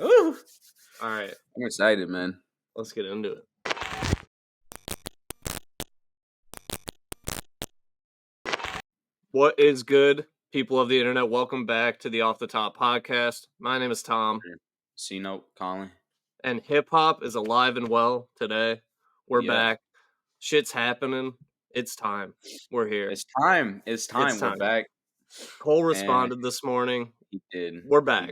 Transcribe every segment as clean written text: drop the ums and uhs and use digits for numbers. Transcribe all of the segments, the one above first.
Ooh. All right, I'm excited, man. let's get into it. What is good, people of the internet? Welcome back to the Off the Top podcast. My name is Tom, C note, Colin. and hip hop is alive and well today. We're Yeah, back. Shit's happening. It's time. We're here. it's time. It's It's time. We're time. back, Cole and responded this morning. he did. We're He, back.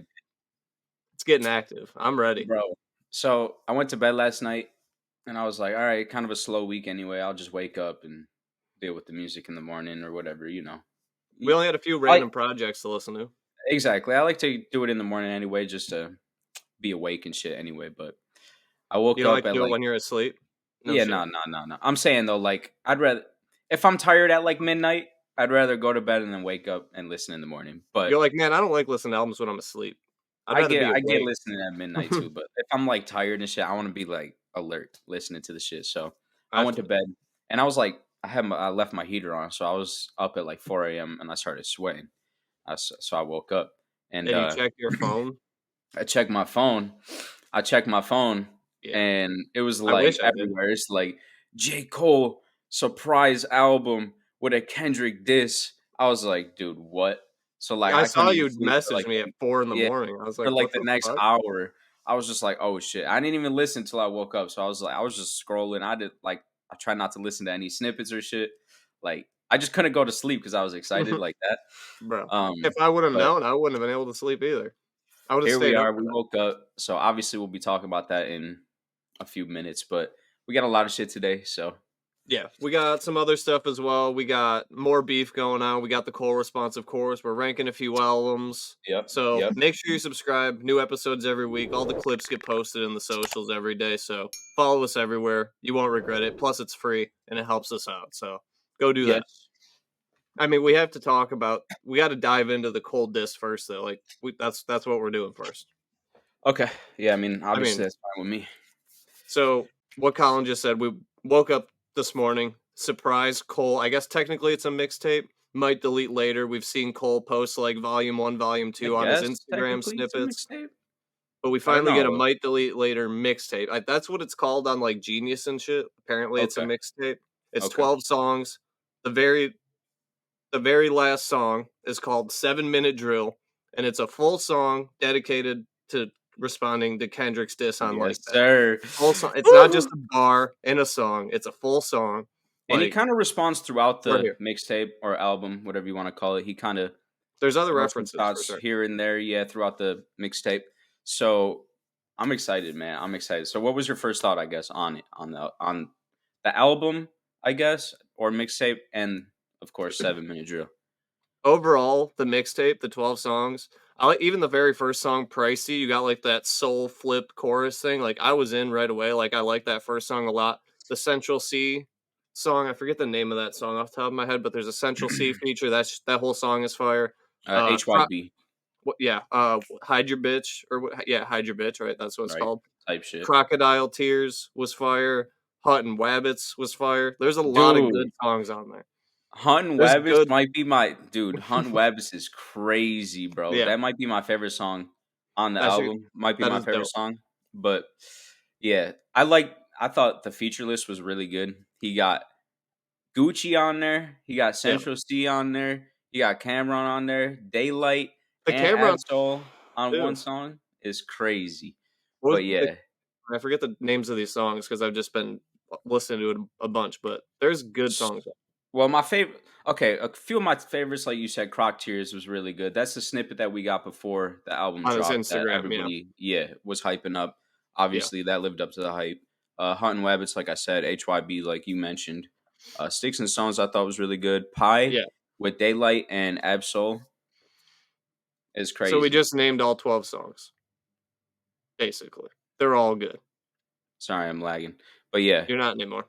It's getting active. I'm ready. bro. So I went to bed last night, and I was like, all right, kind of a slow week anyway. I'll just wake up and deal with the music in the morning or whatever, you know. We only had a few I random projects to listen to. exactly. I like to do it in the morning anyway, just to be awake and shit anyway. But I woke You don't up like to at do it like when you're asleep? No yeah, shit. no. I'm saying though, like I'd rather if I'm tired at like midnight, I'd rather go to bed and then wake up and listen in the morning. But You're like, man, I don't like listening to albums when I'm asleep. I'd rather be I get awake. listening at midnight too, but if I'm like tired and shit, I want to be like alert listening to the shit. So I I went to feel. bed and I was like, I left my heater on, so I was up at like 4 a.m. and I started sweating. So I woke up and And you check your phone? I checked my phone. I checked my phone Yeah. and it was I wish like I did. everywhere. It's like J. Cole surprise album with a Kendrick diss. I was like, dude, what? So like I I couldn't saw even you sleep for message like me at 4 in the yeah, morning. I was for like, like "What the the next fuck?" hour. I was just like, oh shit. I didn't even listen until I woke up. So I was just scrolling. I tried not to listen to any snippets or shit. Like I just couldn't go to sleep because I was excited like that. Bro, Um if I would have but known, I wouldn't have been able to sleep either. I would have here we stayed up are. for We that. woke up. So obviously we'll be talking about that in a few minutes, but we got a lot of shit today. So Yeah, we got some other stuff as well. We got more beef going on. We got the Cole response, of course. We're ranking a few albums. yep, So yep. make sure you subscribe. New episodes every week. All the clips get posted in the socials every day. So follow us everywhere. You won't regret it. Plus, it's free and it helps us out. So go do that. Yes. I mean, we have to talk about. We got to dive into the cold disc first, though. Like, that's what we're doing first. Okay. Yeah, I mean, I obviously mean, that's fine with me. so what Colin just said. We woke up this morning. Surprise, Cole. I guess technically it's a mixtape. Might delete later. We've seen Cole post like volume one, volume I two on his guess Instagram technically it's a snippets. mixtape. But we I don't finally get a know. might delete later mixtape. That's what it's called on like Genius and shit. Apparently, it's a Okay. mixtape. It's Okay. 12 songs. The very the very last song is called 7 Minute Drill, and it's a full song dedicated to responding to Kendrick's diss on Yes, like that. sir. Full song. It's not just Woo! a bar in a song. It's a full song. And he Like kind of responds throughout we're the here. mixtape or album, whatever you want to call it. He kind of There's other throws some references for thoughts sure. here and there, yeah, throughout the mixtape. So I'm excited, man. I'm excited. So what was your first thought, I guess, on it, on the album, I guess, or mixtape, and of course 7 Minute Drill. Overall, the mixtape, the 12 songs, I like even the very first song, Pricey, you got like that soul flip chorus thing. Like I was in right away. Like I like that first song a lot. The Central C song, I forget the name of that song off the top of my head, but there's a Central C feature. That whole song is fire. HYB, Yeah, Hide Your Bitch yeah, Hide Your Bitch, right? That's what it's right? called. Type shit. Crocodile Tears was fire. Hut and Wabbits was fire. There's a lot of Dude, good songs on there. Hunt and There's Wabbits good might be my dude. Hunt and Wabbits is crazy, bro. yeah, That might be my favorite song on the that shit album. Might be that my is favorite dope. song. But yeah, I thought the feature list was really good. He got Gucci on there. He got Yeah. Central C on there. He got Cameron on there. Daylight The and Cameron Absol on one too. song is crazy. What But was the yeah, I forget the names of these songs because I've just been listening to it a bunch, but there's good songs. well, my favorite. Okay, a few of my favorites, like you said, Croc Tears was really good. That's the snippet that we got before the album On his dropped that Instagram, yeah. everybody, yeah, was hyping up. Yeah. Obviously, that lived up to the hype. Hunt and Wabbits, like I said, HYB, like you mentioned. Sticks and Stones, I thought was really good. Pie Yeah. with Daylight and Absol is So we crazy. just named all 12 songs, basically. They're all good. Sorry, I'm lagging, but yeah, You're not anymore.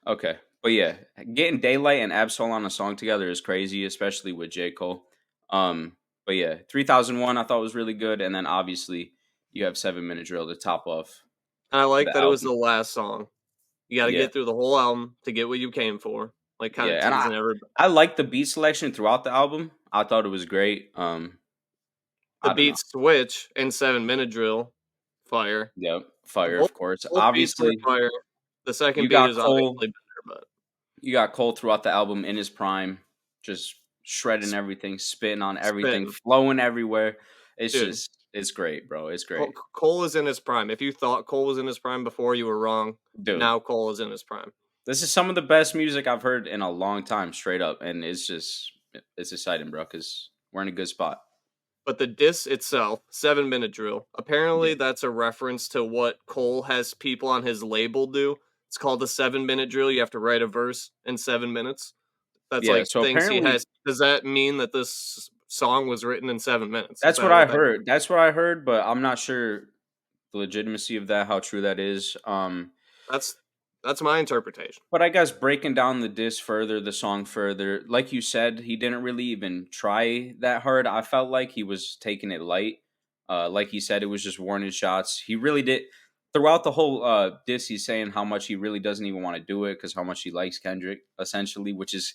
okay, but yeah, getting Daylight and Absol on a song together is crazy, especially with J Cole. But yeah, 3001 I thought was really good, and then obviously you have 7 Minute Drill to top off And I like the that it was album. the last song. You gotta Yeah, get through the whole album to get what you came for. Like kinda yeah, and teasing everybody. I like the beat selection throughout the album. I thought it was great. The I don't know. beats switch in 7 Minute Drill. fire. Yep, The fire, both of course. both beats were Obviously, fire. The second you beat got is Cole. obviously better, but You got Cole throughout the album in his prime, just shredding s everything, spitting on everything, spitting. flowing everywhere. Dude, It's great, bro. It's Cole great, Cole is in his prime. If you thought Cole was in his prime before, you were wrong. dude. Now Cole is in his prime. This is some of the best music I've heard in a long time, straight up, and it's exciting, bro, because we're in a good spot. But the diss itself, 7-minute drill, Yeah, apparently that's a reference to what Cole has people on his label do. It's called the 7-minute drill. You have to write a verse in 7 minutes. That's yeah. like So things he apparently, has. Does that mean that this song was written in 7 minutes? Is that's what that I what that heard. That's what I heard, but I'm not sure the legitimacy of that, how true that is. that's that's my interpretation. But I guess breaking down the diss further, the song further, like you said, he didn't really even try that hard. I felt like he was taking it light. Like he said, it was just warning shots. He really did throughout the whole diss. He's saying how much he really doesn't even want to do it because how much he likes Kendrick, essentially, which is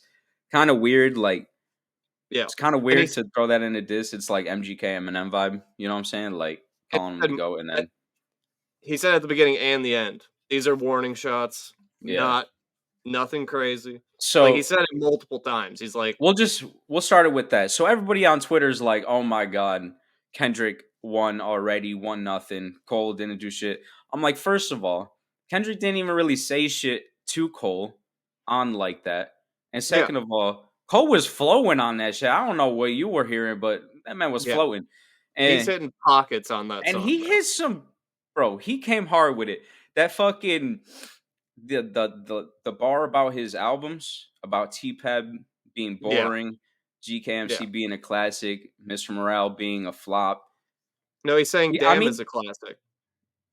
kind of weird. Like Yeah. it's kind of And weird to throw that in a diss. It's like MGK Eminem vibe. You know what I'm saying? Like calling him the and goat, and then he said at the beginning and the end, these are warning shots, yeah. not nothing crazy. Like he So said it multiple times. He's like, we'll start it with that. So everybody on Twitter is like, "Oh my god, Kendrick won already, 1-0. Cole didn't do shit." I'm like, first of all, Kendrick didn't even really say shit to Cole on like that. And yeah, second of all, Cole was flowing on that shit. I don't know what you were hearing, but that man was yeah. floating. He's And hitting pockets on that and song, he man. hit some bro, he came hard with it. That fucking the bar about his albums, about T-Peb being Yeah, boring, yeah. GKMC being a classic, Mr. Morale being a flop. No, he's saying I "Damn" mean, is a classic.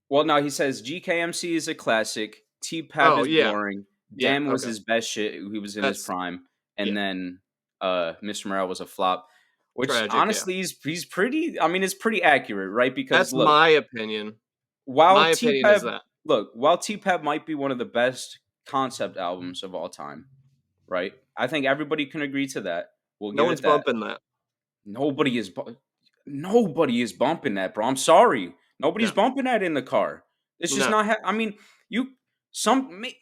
well, no, he says GKMC is a classic, T-Peb Oh is yeah, boring, yeah. Damn was Okay, his best shit. He was in his that's prime, yeah, and then Mr. Morale was a flop. Which tragic. Yeah, honestly, he's pretty. I mean, it's pretty accurate, right? Because that's look, my opinion. while My opinion is T-Peb that while T-Peb might be one of the best concept albums of all time, right? I think everybody can agree to that. We'll no give one's it that. bumping that. Nobody is nobody is bumping that, bro. I'm sorry. Nobody's No, bumping that in the car. It's just no. not I mean, you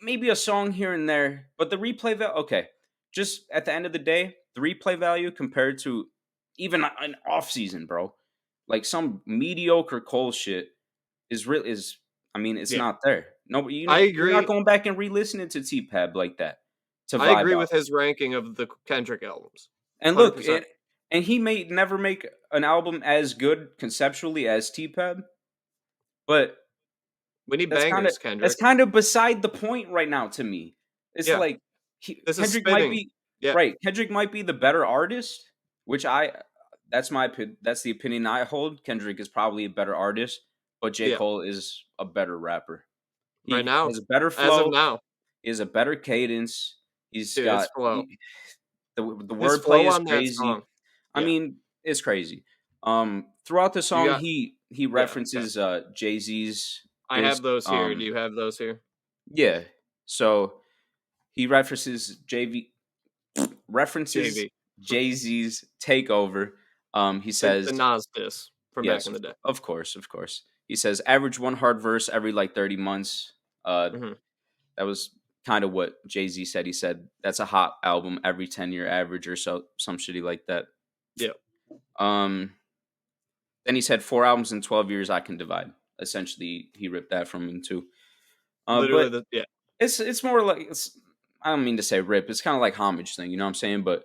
maybe a song here and there, but the replay value okay. Just at the end of the day, the replay value compared to even an off season, bro. Like some mediocre Cole shit is I mean, it's Yeah, not there. No, I you're not agree. going back and re-listening to T-Pab like that to I vibe agree off. with his ranking of the Kendrick albums. And look, 100%. and he may never make an album as good conceptually as T-Pab, but We need that's kind of bangers, Kendrick. beside the point right now to me. It's Yeah, like this is Kendrick might spitting. be Yeah, right. Kendrick might be the better artist, which that's the opinion I hold. Kendrick is probably a better artist, but J. yeah. Cole is a better rapper. Right He now, has a better as of flow. now, He has a better cadence. He's dude, his got flow, the his wordplay flow is on that crazy. song. I Yeah, mean, it's crazy. Throughout the you song, got. he Yeah, okay. references Jay Z's I disc. have those here. Do you have those here? Yeah. So he references JV, Jay Z's Takeover. He the says Nas diss from back yes, in the day. of course, of course. He says average one hard verse every like 30 months. Hmm. That was kind of what Jay Z said. He said that's a hot album every 10-year average or so, some shitty like that. Yeah, Um, then he said 4 albums in 12 years I can divide. Essentially, he ripped that from him too. literally But the yeah. it's more like I don't mean to say rip. It's kind of like homage thing. You know what I'm saying? But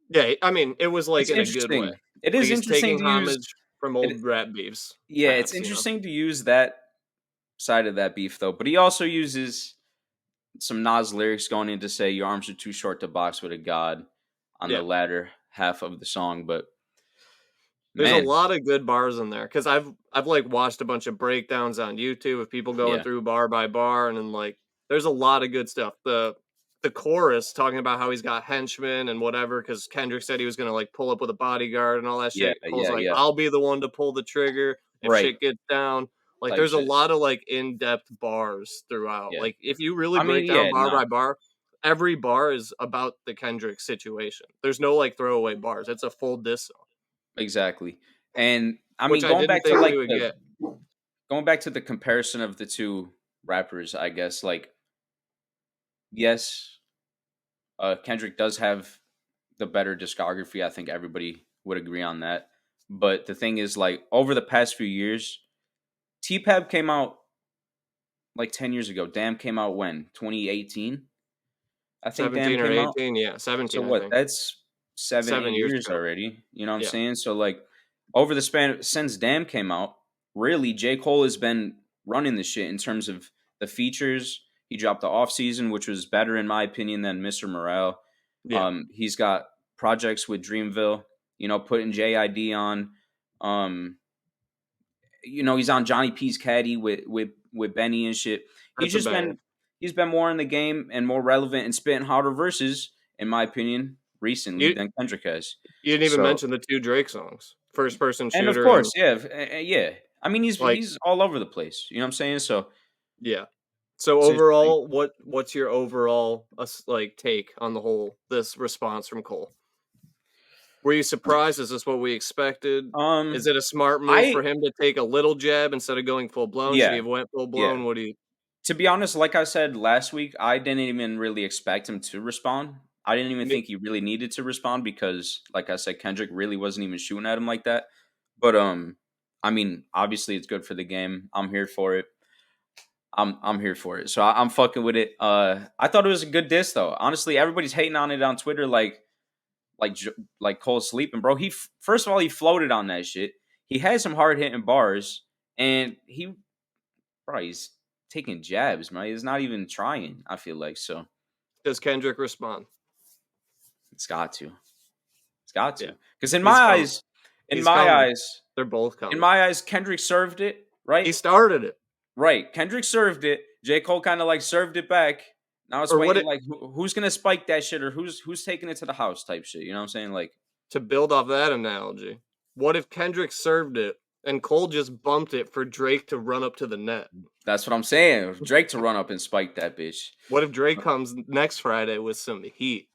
Yeah, I mean, it was like it's in a good way. interesting. It Like is he's interesting taking to use homage from it. old rap beefs Yeah, it's past, you know. interesting to use that side of that beef though. But he also uses some Nas lyrics going in to say your arms are too short to box with a god on the Yeah. latter half of the song. But There's a man, lot of good bars in there because I've like watched a bunch of breakdowns on YouTube of people going yeah, through bar by bar, and then like there's a lot of good stuff. The chorus talking about how he's got henchmen and whatever because Kendrick said he was gonna like pull up with a bodyguard and all that yeah, shit. Cole's yeah, like, yeah. I'll be the one to pull the trigger if Right, shit gets down. Like type there's a shit. lot of like in depth bars throughout. Yeah. Like if you really I break mean, down yeah, bar no, by bar, every bar is about the Kendrick situation. There's no like throwaway bars. It's a full diss song, exactly. And I which mean, I didn't think we would get. going back to the comparison of the two rappers, I guess, like, yes, Kendrick does have the better discography. I think everybody would agree on that. But the thing is, like, over the past few years, T-Pab came out like 10 years ago. Damn came out when? 2018? I think Damn 17 or came out. 18, yeah, So 17, I what? think. That's 7, 7 8 years years ago. already. You know what I'm Yeah. saying? So, like, over the span since Damn came out, really, J. Cole has been running the shit in terms of the features. He dropped the off season, which was better in my opinion than Mr. Morale. Yeah. He's got projects with Dreamville, putting JID on. Um, he's on Johnny P's Caddy with Benny and shit. He's That's a just banger. been more in the game and more relevant and spitting harder verses, in my opinion, recently You than Kendrick has. you didn't even So, mention the 2 Drake songs. First Person and of Shooter course, and, yeah, yeah. I mean, like, he's all over the place. You know what I'm saying? So yeah. So it's interesting. overall, what's your overall, like, take on the whole this response from Cole? Were you surprised? Is this what we expected? Is Um, it a smart move I for him to take a little jab instead of going full blown? Should he yeah, have went full yeah. blown? What do you To be honest, like I said last week, I didn't even really expect him to respond. I didn't even me think he really needed to respond because, like I said, Kendrick really wasn't even shooting at him like that. But I mean, obviously, it's good for the game. I'm here for it. I'm here for it. So I'm fucking with it. I thought it was a good diss though. Honestly, everybody's hating on it on Twitter, like like Cole sleeping, bro. First of all, he floated on that shit. He had some hard hitting bars, and he's taking jabs, man. He's not even trying. I feel like so. does Kendrick respond? It's got to. It's got Yeah. to. Because in my He's coming. eyes, in He's my coming. eyes, They're both in coming. my eyes, Kendrick served it. He Right, started it. right. Kendrick served it. J. Cole kind of like served it back. Now it's Or what waiting it like who's gonna spike that shit or who's taking it to the house type shit. You know what I'm saying? Like to build off that analogy. What if Kendrick served it and Cole just bumped it for Drake to run up to the net? that's what I'm saying. Drake to run up and spike that bitch. What if Drake comes next Friday with some heat?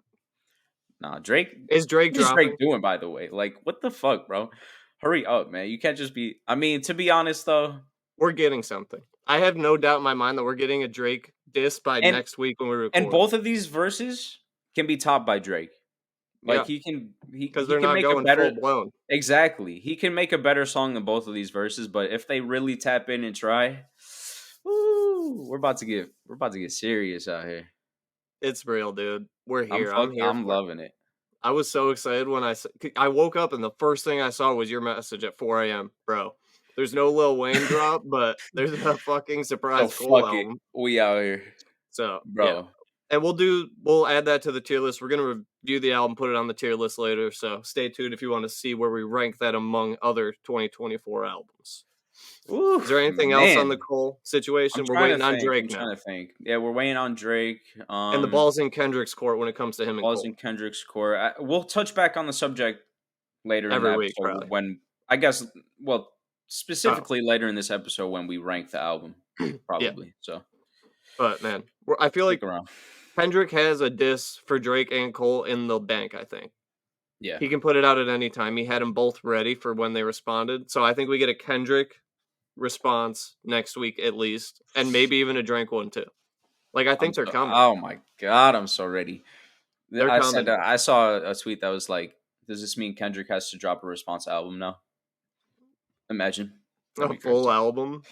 Nah, Drake. Is Drake What is Drake dropping? doing, by the way? Like, what the fuck, bro? Hurry up, man. You can't just be. I mean, to be honest, though, We're getting something. I have no doubt in my mind that we're getting a Drake diss by and next week when we and record. both of these verses can be topped by Drake. Like Yeah, he can because he they're can not make a going full better blown. exactly. He can make a better song than both of these verses. But if they really tap in and try, woo, we're about to get serious out here. It's real, dude. We're here. I'm here I'm for it. loving it. I was so excited when I woke up and the first thing I saw was your message at 4 a.m., bro. There's no Lil Wayne drop, but there's a fucking So surprise Cole fuck it. album. We out here, So yeah, bro. and we'll add that to the tier list. We're gonna review the album, put it on the tier list later. So stay tuned if you want to see where we rank that among other 2024 albums. Ooh, Is there anything else on the man. Cole I'm situation? We're trying to waiting on think. Drake I'm now, trying to think. Yeah, we're waiting on Drake. and the ball's in Kendrick's court when it comes to him and Balls Cole in Kendrick's core. We'll touch back on the subject later in the every week, episode probably. when I guess well Oh, specifically later in this episode when we rank the album yeah, probably. So but man, I feel stick like around. Kendrick has a diss for Drake and Cole in the bank. I think Yeah. he can put it out at any time. He had them both ready for when they responded. So I think we get a Kendrick response next week at least, and maybe even a Drake one too. Like I I'm think they're so coming. oh my god, I'm so ready. They're I said coming. that I saw a tweet that was like, does this mean Kendrick has to drop a response album now? Imagine. That'd A be full crazy. album.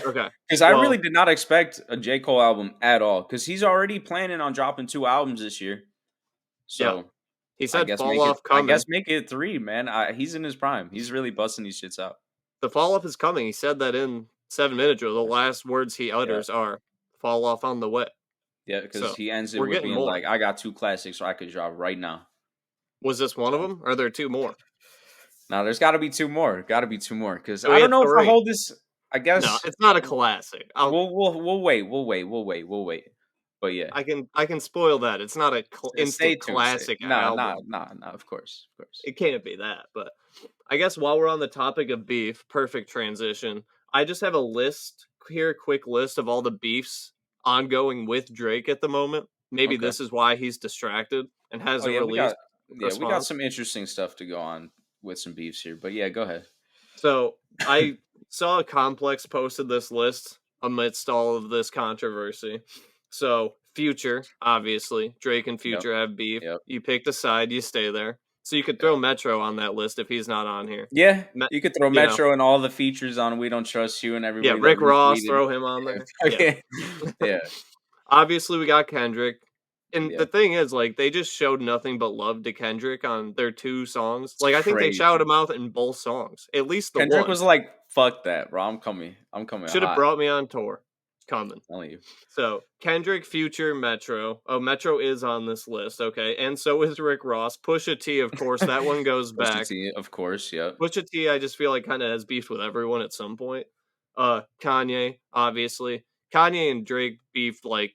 Okay. Because I really Well, did not expect a J. Cole album at all. Because he's already planning on dropping 2 albums this year. yeah. So He I said guess fall make it. off I guess coming. make it 3, man. He's in his prime. He's really busting these shits out. The fall off is coming. He said that in 7 minutes ago. The last words he Yeah, utters are fall off on the way. yeah. Because So he ends it we're with getting being more. like, "I got 2 classics, so I could drop right now." Was this one of So them? Or are there two more? now there's got to be 2 more. Got to be 2 more. Because So I we don't had know if I three. hold this. I No, guess it's not a classic. we'll wait. We'll wait. But yeah, I can spoil that. It's not a stay instant tuned. classic Nah, nah, album. nah, nah. Of course. It can't be that, but I guess while we're on the topic of beef, perfect transition. I just have a list here, quick list of all the beefs ongoing with Drake at the moment. Maybe Okay. this is why he's distracted and Oh hasn't yeah, released a we got response. some interesting stuff to go on with some beefs here. But yeah, go ahead. So I saw a Complex posted this list amidst all of this controversy. So Future, obviously, Drake and Yep. Future have beef. Yep. You pick the side, you stay there. So you could throw Yep. Metro on that list if he's not on here. Yeah, Me- you could throw you know, Metro and all the features on "We Don't Trust You" and yeah, everybody that Rick Ross, retweeted. throw him on there. Yeah. Yeah. Okay. Yeah. Obviously, we got Kendrick. And the Yeah. thing is, like, they just showed nothing but love to Kendrick on their 2 songs. It's Like, I think they shouted crazy. him out in both songs, at least the Kendrick one. was like, "Fuck that, bro. I'm coming. I'm coming Should have hot." brought me on tour. Coming. I'm telling you. So, Kendrick, Future, Metro. Oh, Metro is on this list, okay, and so is Rick Ross. Pusha T, of course, that one goes Pusha back. T, of course. Yep. Pusha T, I just feel like kinda has beef with everyone at some point. Kanye, obviously. Kanye and Drake beefed, like,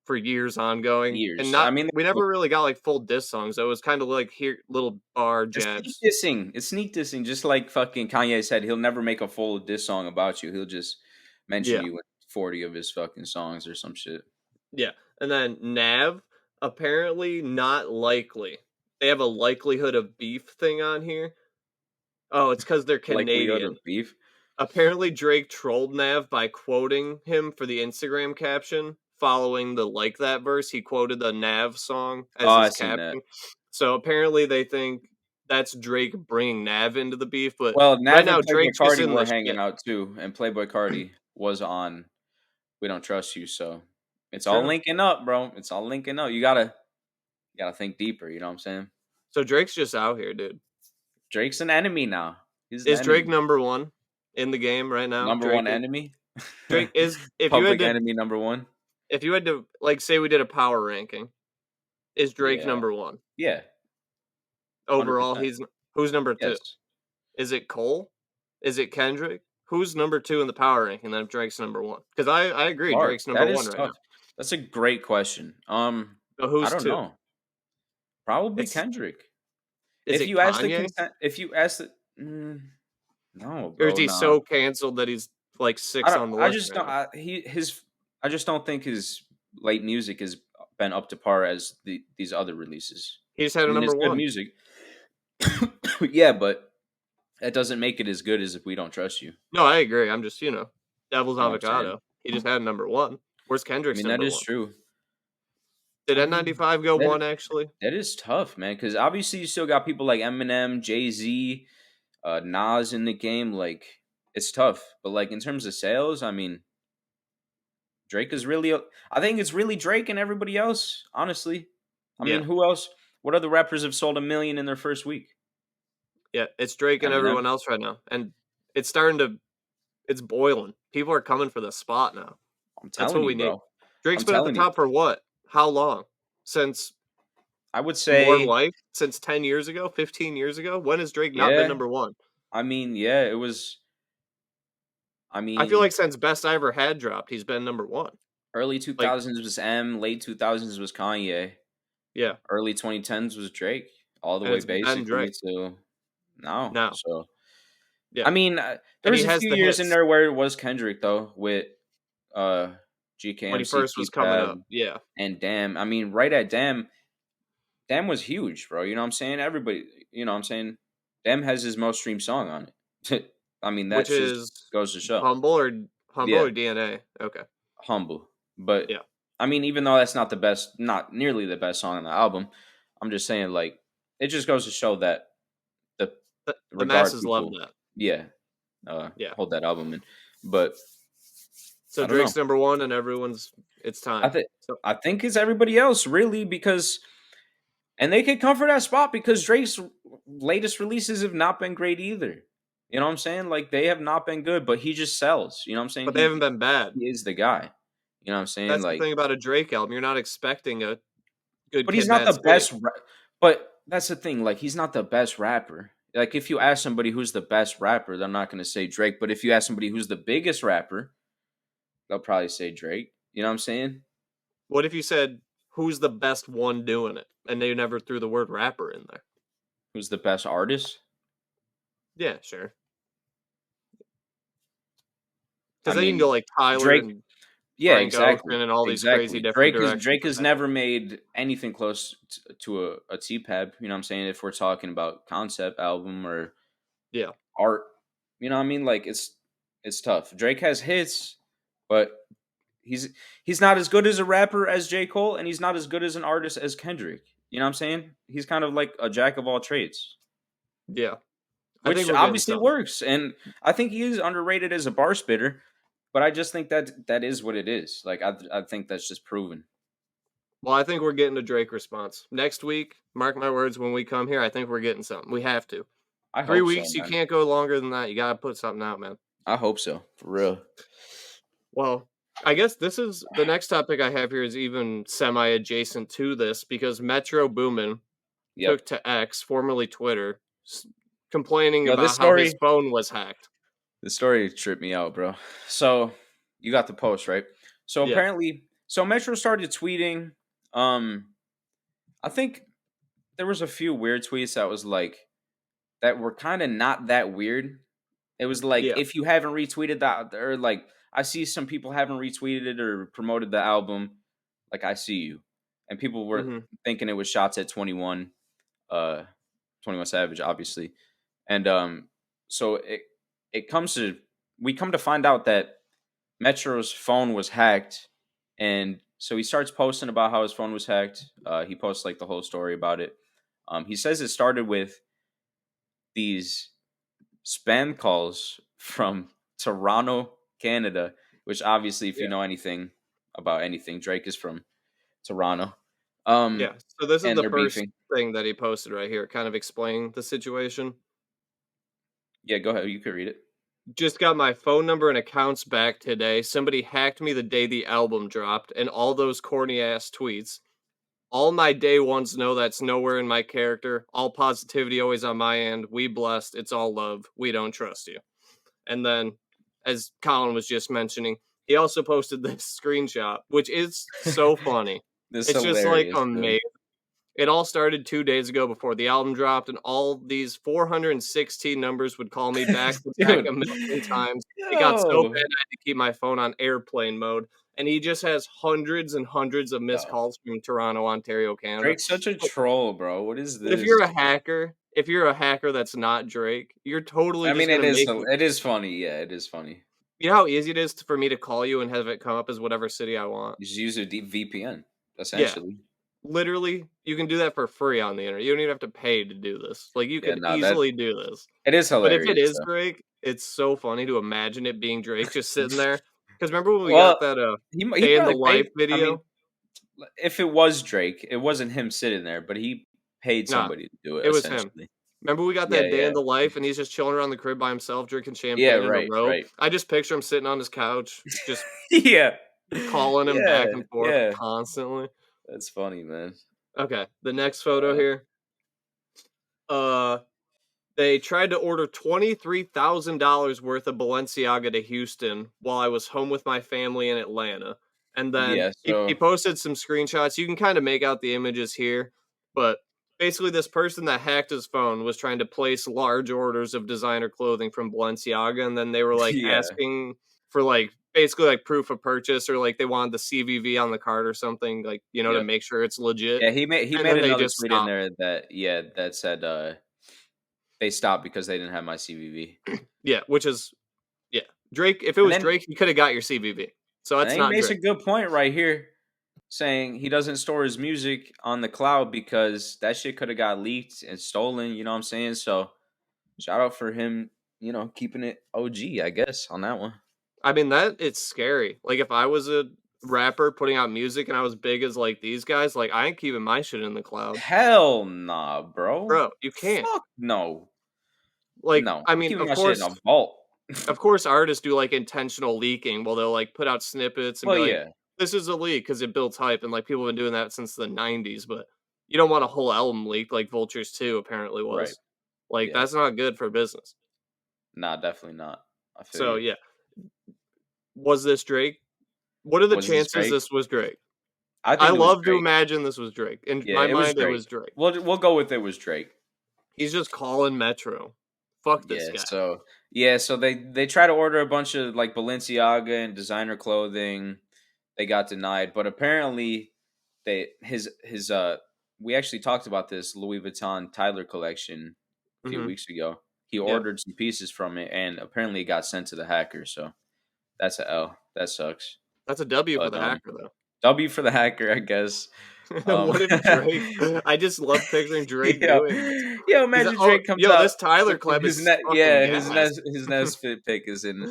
for years ongoing, and Years. I not mean, we never really got, like, full diss songs, so it was kinda like here little bar it's sneak jabs. dissing. It's sneak dissing. Just like fucking Kanye said, he'll never make a full diss song about you. He'll just mention Yeah, you in 40 of his fucking songs or some shit. yeah, and then Nav, apparently not likely. They have a likelihood of beef thing on here. Oh, it's because 'cause they're Likelihood Canadian. of beef. Apparently, Drake trolled Nav by quoting him for the Instagram caption. Following the "Like That" verse, he quoted the Nav song Oh, as I his seen that. caption. So, apparently, they think that's Drake bringing Nav into the beef, but Well, right Nav and now, Playboy Drake's just Cardi in were the hanging shit. out too, and Playboy Cardi was on "We Don't Trust You," so it's all True. linking up, bro. It's all linking up. You gotta think deeper. You know what I'm saying? So, Drake's just out here, dude. Drake's an enemy now. He's an Is Drake enemy. number 1 in the game right now? Number one enemy. Drake is Public enemy number one. if you had to, like, say we did a power ranking, is Drake Yeah. number 1? Yeah. Overall, 100%. he's who's number 2? Yes. Is it Cole? Is it Kendrick? Who's number 2 in the power ranking then if Drake's number 1? Because I agree, Hard. Drake's number That 1 is right tough. now. That's a great question. So I who's don't 2? know. Probably It's Kendrick. is it Kanye? If you ask the, no, Or is bro, he nah. so canceled that he's, like, I 6 don't. on the I list just right don't. now? I just don't think his late music has been up to par as these other releases. He just had I a mean, number it's good 1. music. Yeah, but that doesn't make it as good as "If We Don't Trust You." No, I agree, I'm just, devil's You know what I'm saying? avocado. He just had number 1. Where's I Kendrick's mean, that number is 1? true. Did I mean, N95 go that 1 actually? that is tough, man. Because obviously you still got people like Eminem, Jay Z, Nas in the game. Like it's tough, but like in terms of sales, I mean, Drake is really. I think it's really Drake and everybody else. Honestly, I mean, Yeah. who else? What other rappers have sold 1 million in their first week? Yeah, it's Drake and Eminem. everyone else right now, and it's starting to it's boiling. People are coming for the spot now. I'm That's telling what you, we need. bro. Drake's I'm been at the telling you. top for what? How long? Since I would More say, Life? Since 10 years ago? 15 years ago? When has Drake not been yeah. number 1? I mean, yeah. It was. I I feel like mean, since Best I Ever Had dropped, he's been number 1. early Like, 2000s was late 2000s was Kanye. yeah, Early 2010s was Drake, all the and way it's been basically Drake to now. now. So, Yeah, I mean, there and he was a has few the years in hits there where it was Kendrick though, with uh when he GKMC, first was coming up. T-Pab, Yeah, and Damn. I mean, right at Damn, Damn was huge, bro. You know what I'm saying? Everybody, you know what I'm saying? Damn has his most streamed song on it. I mean, that which just is goes to show. Humble Yeah, or DNA? Okay. humble. But Yeah. I mean, even though that's not the best, not nearly the best song on the album, I'm just saying, like, it just goes to show that the The regard masses love people, that. yeah, Yeah. hold that album in. But So I don't know. Drake's number 1 and everyone's it's I time. think So I think it's everybody else really because, and they could come for that spot because Drake's latest releases have not been great either. You know what I'm saying? Like they have not been good, but he just sells. You know what I'm saying? but they haven't been bad. He is the guy. You know what I'm saying? That's the Like, thing about a Drake album. You're not expecting a Good but he's Kid, not Mad the City. best. But that's the thing. Like, he's not the best rapper. Like, if you ask somebody who's the best rapper, they're not going to say Drake. But if you ask somebody who's the biggest rapper, they'll probably say Drake. You know what I'm saying? What if you said, "Who's the best one doing it?" and they never threw the word rapper in there? Who's the best artist? Yeah, sure. I Because then you can go mean, like Tyler Drake. and Yeah, Frank exactly, Ocean and all these crazy exactly. different directions Drake with has that. never made anything close to a T-Pab. You know what I'm saying? If we're talking about concept album or Yeah. art, you know what I mean? Like, it's It's tough. Drake has hits, but he's he's not as good as a rapper as J. Cole, and he's not as good as an artist as Kendrick. You know what I'm saying? He's kind of like a jack of all trades, Yeah, I think which we're getting obviously some. works. And I think he is underrated as a bar spitter, but I just think that that is what it is. Like I think that's just proven. Well, I think we're getting a Drake response next week. Mark my words. When we come here, I think we're getting something. We have to. I Three hope so, weeks. You man. can't go longer than that. You gotta put something out, man. I hope so, for real. Well, I guess this is the next topic I have here is even semi adjacent to this because Metro Boomin Yep. took to X, formerly Twitter, complaining Yo, about how his phone was hacked. this story tripped me out, bro. So you got the post, right? So Yeah. apparently, so Metro started tweeting. Um, I think there was a few weird tweets that was like that were kind of not that weird. It was like Yeah. if you haven't retweeted that, or like I see some people haven't retweeted it or promoted the album, like I see you, and people were Mhm. thinking it was shots at 21, 21 Savage, obviously, and so it comes to we come to find out that Metro's phone was hacked, and so he starts posting about how his phone was hacked. He posts like the whole story about it. He says it started with these spam calls from Toronto, Canada, which obviously, if you Yeah. know anything about anything, Drake is from Toronto. Yeah. So this is And the they're first beefing. thing that he posted right here, kind of explaining the situation. Yeah, go ahead. You could read it. Just got my phone number and accounts back today. Somebody hacked me the day the album dropped, and all those corny ass tweets. All my day ones know that's nowhere in my character. All positivity always on my end. We blessed. It's all love. We don't trust you. And then, as Colin was just mentioning, he also posted this screenshot, which is so funny. This is It's just like hilarious, dude. amazing. It all started 2 days ago before the album dropped, and all these 416 numbers would call me back to back Dude. a million times. It got so bad I Yo. had to keep my phone on airplane mode, and he just has hundreds and hundreds of missed Yo. calls from Toronto, Ontario, Canada. Drake's such a But troll, bro. What is but this? if you're a hacker that's not Drake, you're totally I just mean, gonna make me. it is funny. Yeah, it is funny. You know how easy it is for me to call you and have it come up as whatever city I want? You just use a deep VPN, Yeah. essentially. Literally, you can do that for free on the internet. You don't even have to pay to do this. Like, you Yeah, could no, that easily do this. it is But if it hilarious. is Drake, it's so funny to imagine it being Drake just sitting there. Because remember when we Well, got that, he Day in the probably Life paid. I mean, video? if it was Drake, it wasn't him sitting there, but he paid Nah, somebody to do it, it was him. essentially. Remember we got Yeah, that Day yeah. in the Life, and he's just chilling around the crib by himself, drinking Yeah, champagne in a right, robe? right. I just picture him sitting on his couch, just Yeah. calling him Yeah, back and forth yeah. constantly. That's funny, man. Okay, the next photo Uh, here. Uh, They tried to order $23,000 worth of Balenciaga to Houston while I was home with my family in Atlanta. And then yeah, he so posted some screenshots. You can kind of make out the images here, but basically, this person that hacked his phone was trying to place large orders of designer clothing from Balenciaga, and then they were like yeah, asking for like basically like proof of purchase or like they wanted the CVV on the card or something, like, to yep. make sure it's legit. Yeah, he And made then they another just tweet in stopped. there that yeah, that said, they stopped because they didn't have my CVV. Yeah, which is yeah. Drake, if it And was then Drake, he could have got your CVV. So and it's then he not makes a Drake. good point right here, saying he doesn't store his music on the cloud because that shit could have got leaked and stolen, you know what I'm saying? So shout out for him, keeping it OG, I guess, on that one. I mean, that it's scary. Like if I was a rapper putting out music and I was big as like these guys, like I ain't keeping my shit in the cloud. Hell nah, bro. Bro, you can't. Fuck no. Like, No. I I'm mean, keeping my shit in a vault. of course artists do like intentional leaking where they'll like put out snippets and Well, be like, yeah. this is a leak because it builds hype and like people have been doing that since the 90s, but you don't want a whole album leaked like Vultures 2 apparently Right. was. Like Yeah. that's not good for business. Nah, definitely not. I feel So you. yeah. Was this Drake? What are the Was this chances Drake? this was Drake? I I think it was love to Drake. imagine this was Drake. In Yeah, my it was mind, it Drake. was Drake. We'll go with it was Drake. He's just calling Metro. Fuck this Yeah, guy. so they try to order a bunch of like Balenciaga and designer clothing. They got denied, but apparently they his we actually talked about this Louis Vuitton Tyler collection a few Mhm. weeks ago. he Yeah, ordered some pieces from it, and apparently it got sent to the hacker. So that's a L. That sucks. that's a W for But the hacker though. W for the hacker, I guess. Um, What if Drake? I just love picturing Drake yo, doing this. yo, He's like, imagine "Oh, Drake comes yo, out. this Tyler Kleb is fucking Yeah, gas." his next fit pick is in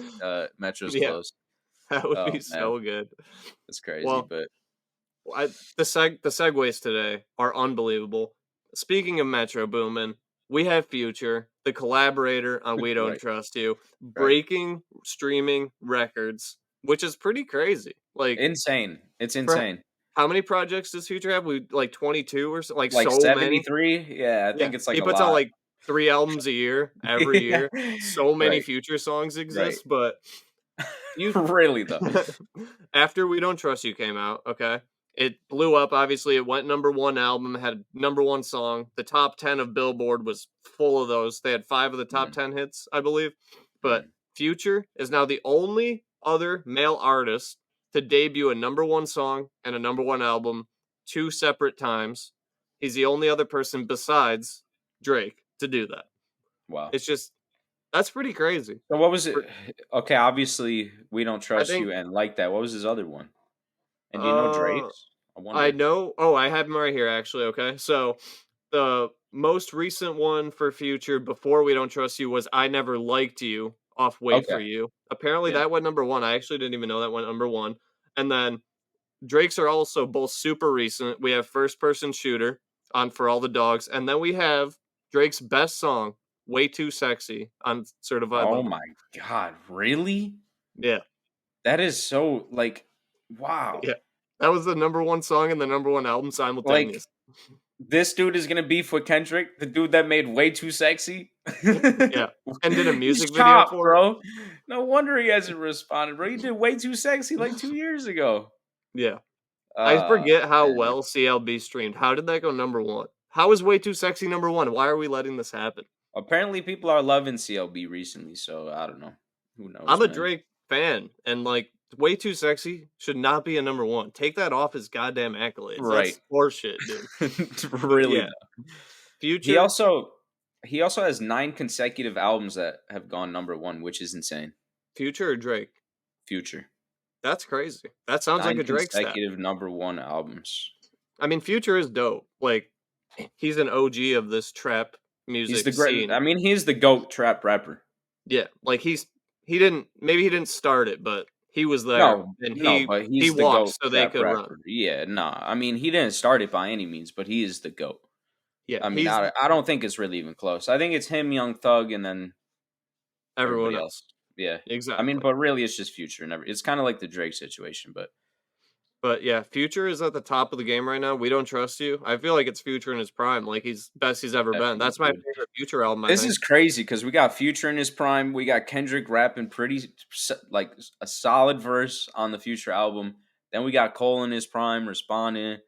Metro's Yeah, clothes. that would Oh be man, so good. that's crazy. Well, But the segues today are unbelievable. Speaking of Metro Boomin, we have Future, the collaborator on "We Don't right, Trust You," right, breaking streaming records, which is pretty crazy. Like, insane. It's for insane. how many projects does Future have? We like 22 or so, like Like so many. 73. Yeah, I Yeah, think it's like he a puts out lot. like 3 albums a year, every Yeah, year. So many right, Future songs right. exist, but you Really though. after "We Don't Trust You" came out, okay, it blew up, obviously, it went number 1 album, had number 1 song, the top 10 of Billboard was full of those, they had 5 of the top Mm, 10 hits, I believe, but mm. Future is now the only other male artist to debut a number 1 song and a number 1 album 2 separate times. He's the only other person besides Drake to do that. Wow. It's just that's pretty crazy. So what was For it? Okay, obviously we don't I trust think, you and like that. What was his other one? And do you know uh Drake's? I I wonder. know. Oh, I have them right here, actually. Okay, so the most recent one for Future before "We Don't Trust You" was "I Never Liked You" off "Wait Okay. for You." Apparently, Yeah. that went number 1. I actually didn't even know that went number 1. And then Drake's are also both super recent. We have "First Person Shooter" on "For All the Dogs," and then we have Drake's best song, "Way Too Sexy" on "Certified Oh Lover." my god, really? Yeah, That is so like wow. yeah, that was the number 1 song and the number 1 album Like simultaneous. this dude is gonna beef with Kendrick, the dude that made way too sexy. Yeah, and did a He's music video chopped, for it. bro. No wonder he hasn't responded, bro. He did way too sexy like 2 years ago. Yeah. I Uh forget how man. well CLB streamed. How did that go number 1? How is "Way Too Sexy" number 1? Why are we letting this happen? Apparently people are loving CLB recently, so I don't know. Who knows, I'm a man? Drake fan, and, like, "Way Too Sexy" should not be a number 1. Take that off his goddamn accolades. Right. That's horseshit, dude. But, Really yeah, though. He Future also he also has 9 consecutive albums that have gone number 1, which is insane. Future or Drake? Future. That's crazy. That sounds like 9 a Drake stat. consecutive number 1 albums. I mean, Future is dope. Like, he's an OG of this trap He's the music great scene. I mean, he's the GOAT trap rapper. Yeah, like, he didn't start it, but he was there, No, and no, but he he's the walked GOAT so they trap could run. rapper. Yeah, nah. I mean, he didn't start it by any means, but he is the GOAT. Yeah, I mean, he's I don't think it's really even close. I think it's him, Young Thug, and then everyone everybody else. else. Yeah. I mean, Exactly. but really it's just Future and it's kind of like the Drake situation, but But, yeah, Future is at the top of the game right now. "We Don't Trust You." I feel like it's Future in his prime, like, he's best he's ever been. definitely, That's my dude. favorite Future album, I This think. is crazy because we got Future in his prime. We got Kendrick rapping like a solid verse on the Future album. Then we got Cole in his prime responding.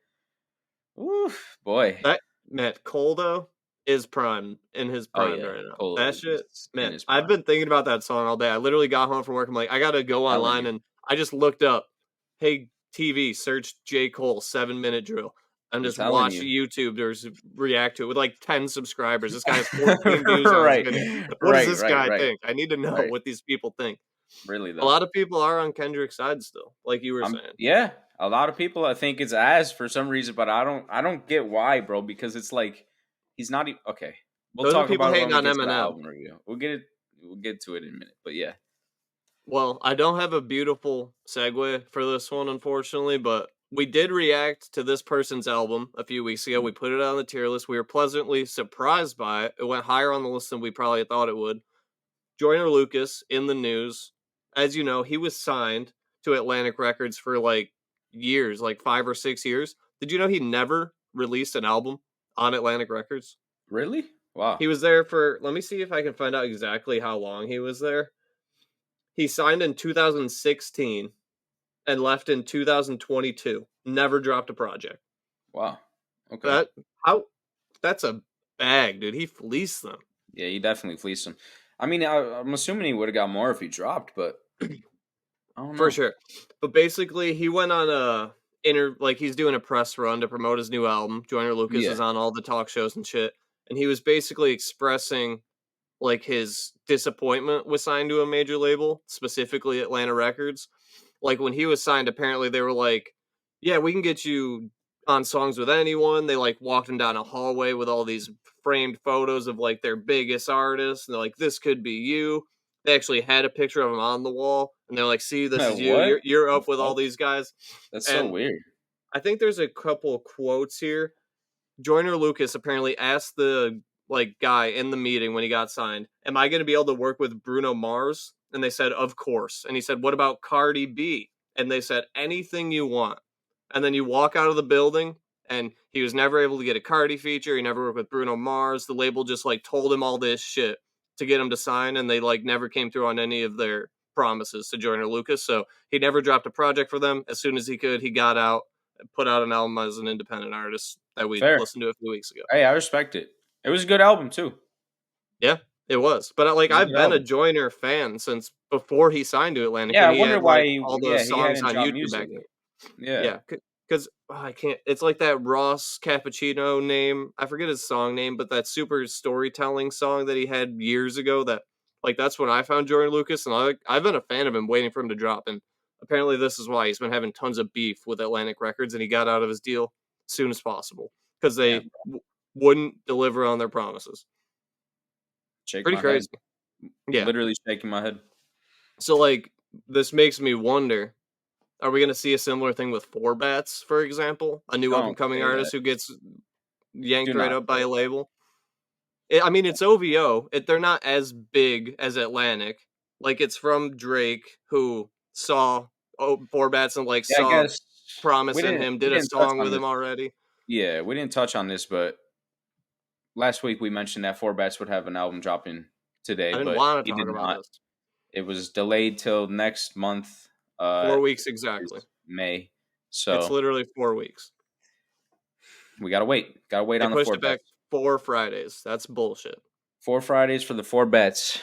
Oof, boy. That man, Cole, though, is prime in his Oh prime yeah, right now. Cole That shit is in man, his I've prime. been thinking about that song all day. I literally got home from work, I'm like, "I gotta go Telling online," you, and I just looked up, "Hey, TV, search J. Cole 7-minute drill," and I'm just telling watch you. YouTubers react to it with, like, 10 subscribers. This guy has 14 views on his Right, video. What does right, this right, guy right, think? I need to know right. what these people think. Really A though. lot of people are on Kendrick's side still, like you were saying. Yeah, a lot of people I think it's ass for some reason, but I don't get why, bro, because it's like he's not okay. We'll Those are talk people about it when hating we on get to the Eminem. album review. We'll get to it in a minute. But yeah. Well, I don't have a beautiful segue for this one, unfortunately, but we did react to this person's album a few weeks ago. Mm, We put it on the tier list. We were pleasantly surprised by it. It went higher on the list than we probably thought it would. Joyner Lucas in the news. As you know, he was signed to Atlantic Records for like years, like 5 or 6 years. Did you know he never released an album on Atlantic Records? really? Wow. He was there for, let me see if I can find out exactly how long he was there. He signed in 2016 and left in 2022. Never dropped a project. Wow. Okay. That how that's a bag, dude. He fleeced them. Yeah, he definitely fleeced him. I mean, I'm assuming he would have got more if he dropped, but I don't For know. sure. But basically he went on a like he's doing a press run to promote his new album. Joyner Lucas Yeah. is on all the talk shows and shit. And he was basically expressing like his disappointment was signed to a major label, specifically Atlanta Records. Like when he was signed, apparently they were like, "Yeah, we can get you on songs with anyone." They like walked him down a hallway with all these framed photos of like their biggest artists, and they're like, "This could be you." They actually had a picture of him on the wall, and they're like, "See, this is you. What You're the up with all fuck? these guys." That's so And weird. I think there's a couple quotes here. Joyner Lucas apparently asked the like guy in the meeting when he got signed, "Am I going to be able to work with Bruno Mars?" And they said, "Of course." And he said, "What about Cardi B?" And they said, "Anything you want." And then you walk out of the building, and he was never able to get a Cardi feature. He never worked with Bruno Mars. The label just like told him all this shit to get him to sign, and they like never came through on any of their promises to Joyner Lucas. So he never dropped a project for them. As soon as he could, he got out and put out an album as an independent artist that we Fair. listened to a few weeks ago. Hey, I respect it. It was a good album too. Yeah, it was. But like It was a I've good been a album. Joyner fan since before he signed to Atlantic, Yeah, and I he wonder had why. like all Yeah, those he songs hadn't on dropped YouTube music. back then. Yeah, Yeah, because I can't. It's like that Ross Cappuccino name. I forget his song name, but that super storytelling song that he had years ago. That like that's when I found Jordan Lucas, and I've been a fan of him, waiting for him to drop. And apparently, this is why he's been having tons of beef with Atlantic Records, and he got out of his deal as soon as possible because damn. they wouldn't deliver on their promises. Shake Pretty my head. crazy. Yeah. Literally shaking my head. So like this makes me wonder, are we gonna see a similar thing with Four Bats, for example? A new up and Don't coming say that. artist who gets yanked Do right not up by say a that. label? I mean, it's OVO. They're not as big as Atlantic. Like it's from Drake, who saw Four Bats and like Yeah, I saw guess promise in him, we did a didn't touch song on with this. him already. Yeah, we didn't touch on this, but last week we mentioned that Four Bats would have an album dropping today, I didn't but want to he talk did about not. this. It was delayed till next month, 4 weeks is exactly. May. It's So literally 4 weeks. we gotta wait. Gotta wait They on the pushed Four it back Bats. 4 Fridays. That's bullshit. 4 Fridays for the Four Bats.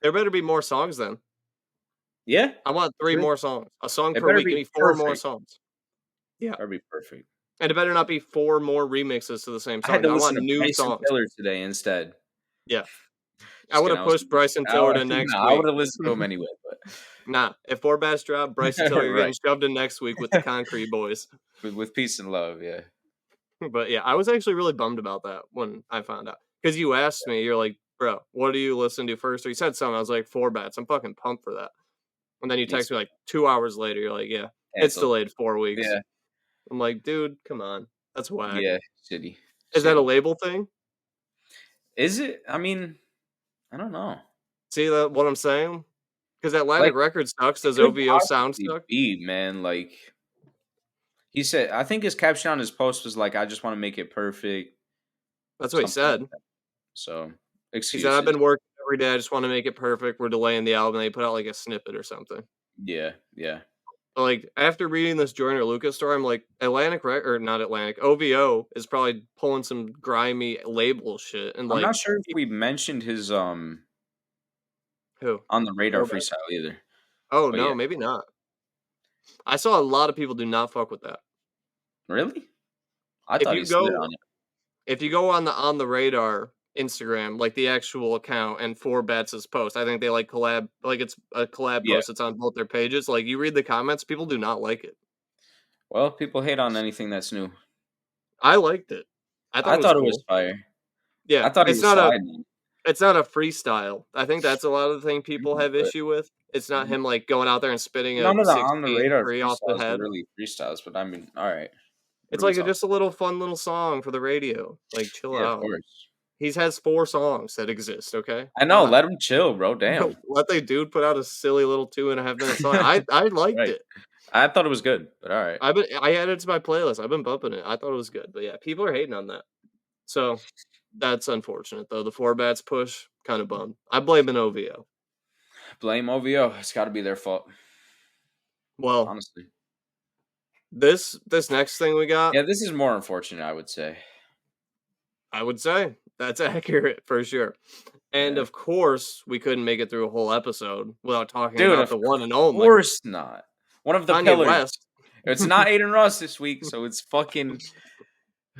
There better be more songs then. Yeah, I want three true. more songs. A song It per better week. Give be me four more perfect. songs. Yeah. Better be perfect. And it better not be four more remixes to the same I had song. to I listen want to new Bryson songs. Tiller today instead. Yeah. I Just would kidding. have pushed Bryson Tiller to next I week. would have listened to him anyway, Nah. If Four Bass drop, Bryson but Tiller, you're getting right. shoved in next week with the Concrete Boys. With peace and love, yeah. But yeah, I was actually really bummed about that when I found out. Because you asked me, you're like, bro, what do you listen to first? Or you said something. I was like, Four Bats. I'm fucking pumped for that. And then you Me text too. me like 2 hours later. You're like, yeah, it's Canceled. delayed 4 weeks. Yeah. I'm like, dude, come on. That's whack. Yeah. Shitty. Is that a Shitty. label thing? Is it? I mean, I don't know. See that what I'm saying? Because Like Atlantic Records sucks. it Does could OVO sound possibly suck? be, man. Like he said, I think his caption on his post was like, I just want to make it perfect. That's what he Something like said. that. So He said, I've excuses. been working every day. I just want to make it perfect. We're delaying the album. They put out like a snippet or something. Yeah. Yeah. But like after reading this Joyner Lucas story, I'm like, or not Atlantic, OVO is probably pulling some grimy label shit. And I'm like, not sure if we mentioned his who? on the radar Four Bats? freestyle either. Oh, But yeah. no, maybe not. I saw a lot of people do not fuck with that. Really? I If thought you he slid go on it. If you go on the radar Instagram, like the actual account and Four Bets' post, I think they like collab like it's a collab Yeah. post. It's on both their pages. Like you read the comments, people do not like it. Well, people hate on anything that's new. I liked it. I thought I it was thought it was cool. fire. Yeah, I thought he was sliding. it's not a freestyle. I think that's a lot of the thing people have But issue with. It's not him like going out there and spitting a none of the on the 16 radar free off the freestyles were head. really freestyles. But I mean, all right. What It's are we like talking? just a little fun little song for the radio. Like chill Yeah, of out. course. Has 4 songs that exist. Okay, I know. God. Let him chill, bro. Damn. Let the dude put out a silly little 2.5 minute song. I liked Right. it. I thought it was good, but all right. I added it to my playlist. I've been bumping it. I thought it was good. But yeah, people are hating on that. So that's unfortunate though. The Four Bats push kind of bummed. I blame an OVO. Blame OVO. It's got to be their fault, Well, honestly. this next thing we got, Yeah, this is more unfortunate, I would say. I would say that's accurate for sure. And Yeah. of course, we couldn't make it through a whole episode without talking Dude, about of the one and only course not. One of the Kanye pillars. West. It's not Aiden Ross this week, so it's fucking.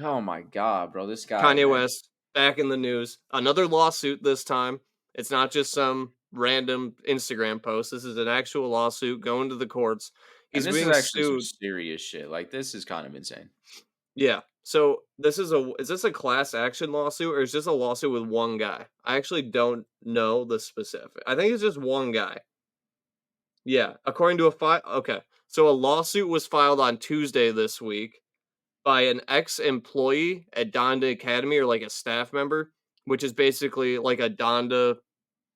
Oh my god, bro! This guy, Kanye man. West back in the news. Another lawsuit this time. It's not just some random Instagram post. This is an actual lawsuit going to the courts. And He's this is being actually some sued. serious shit. Like, this is kind of insane. Yeah. So is this a class action lawsuit or is this a lawsuit with one guy? I actually don't know the specific. I think it's just one guy. Yeah, according to a file. Okay, so a lawsuit was filed on Tuesday this week by an ex-employee at Donda Academy, or like a staff member, which is basically like a Donda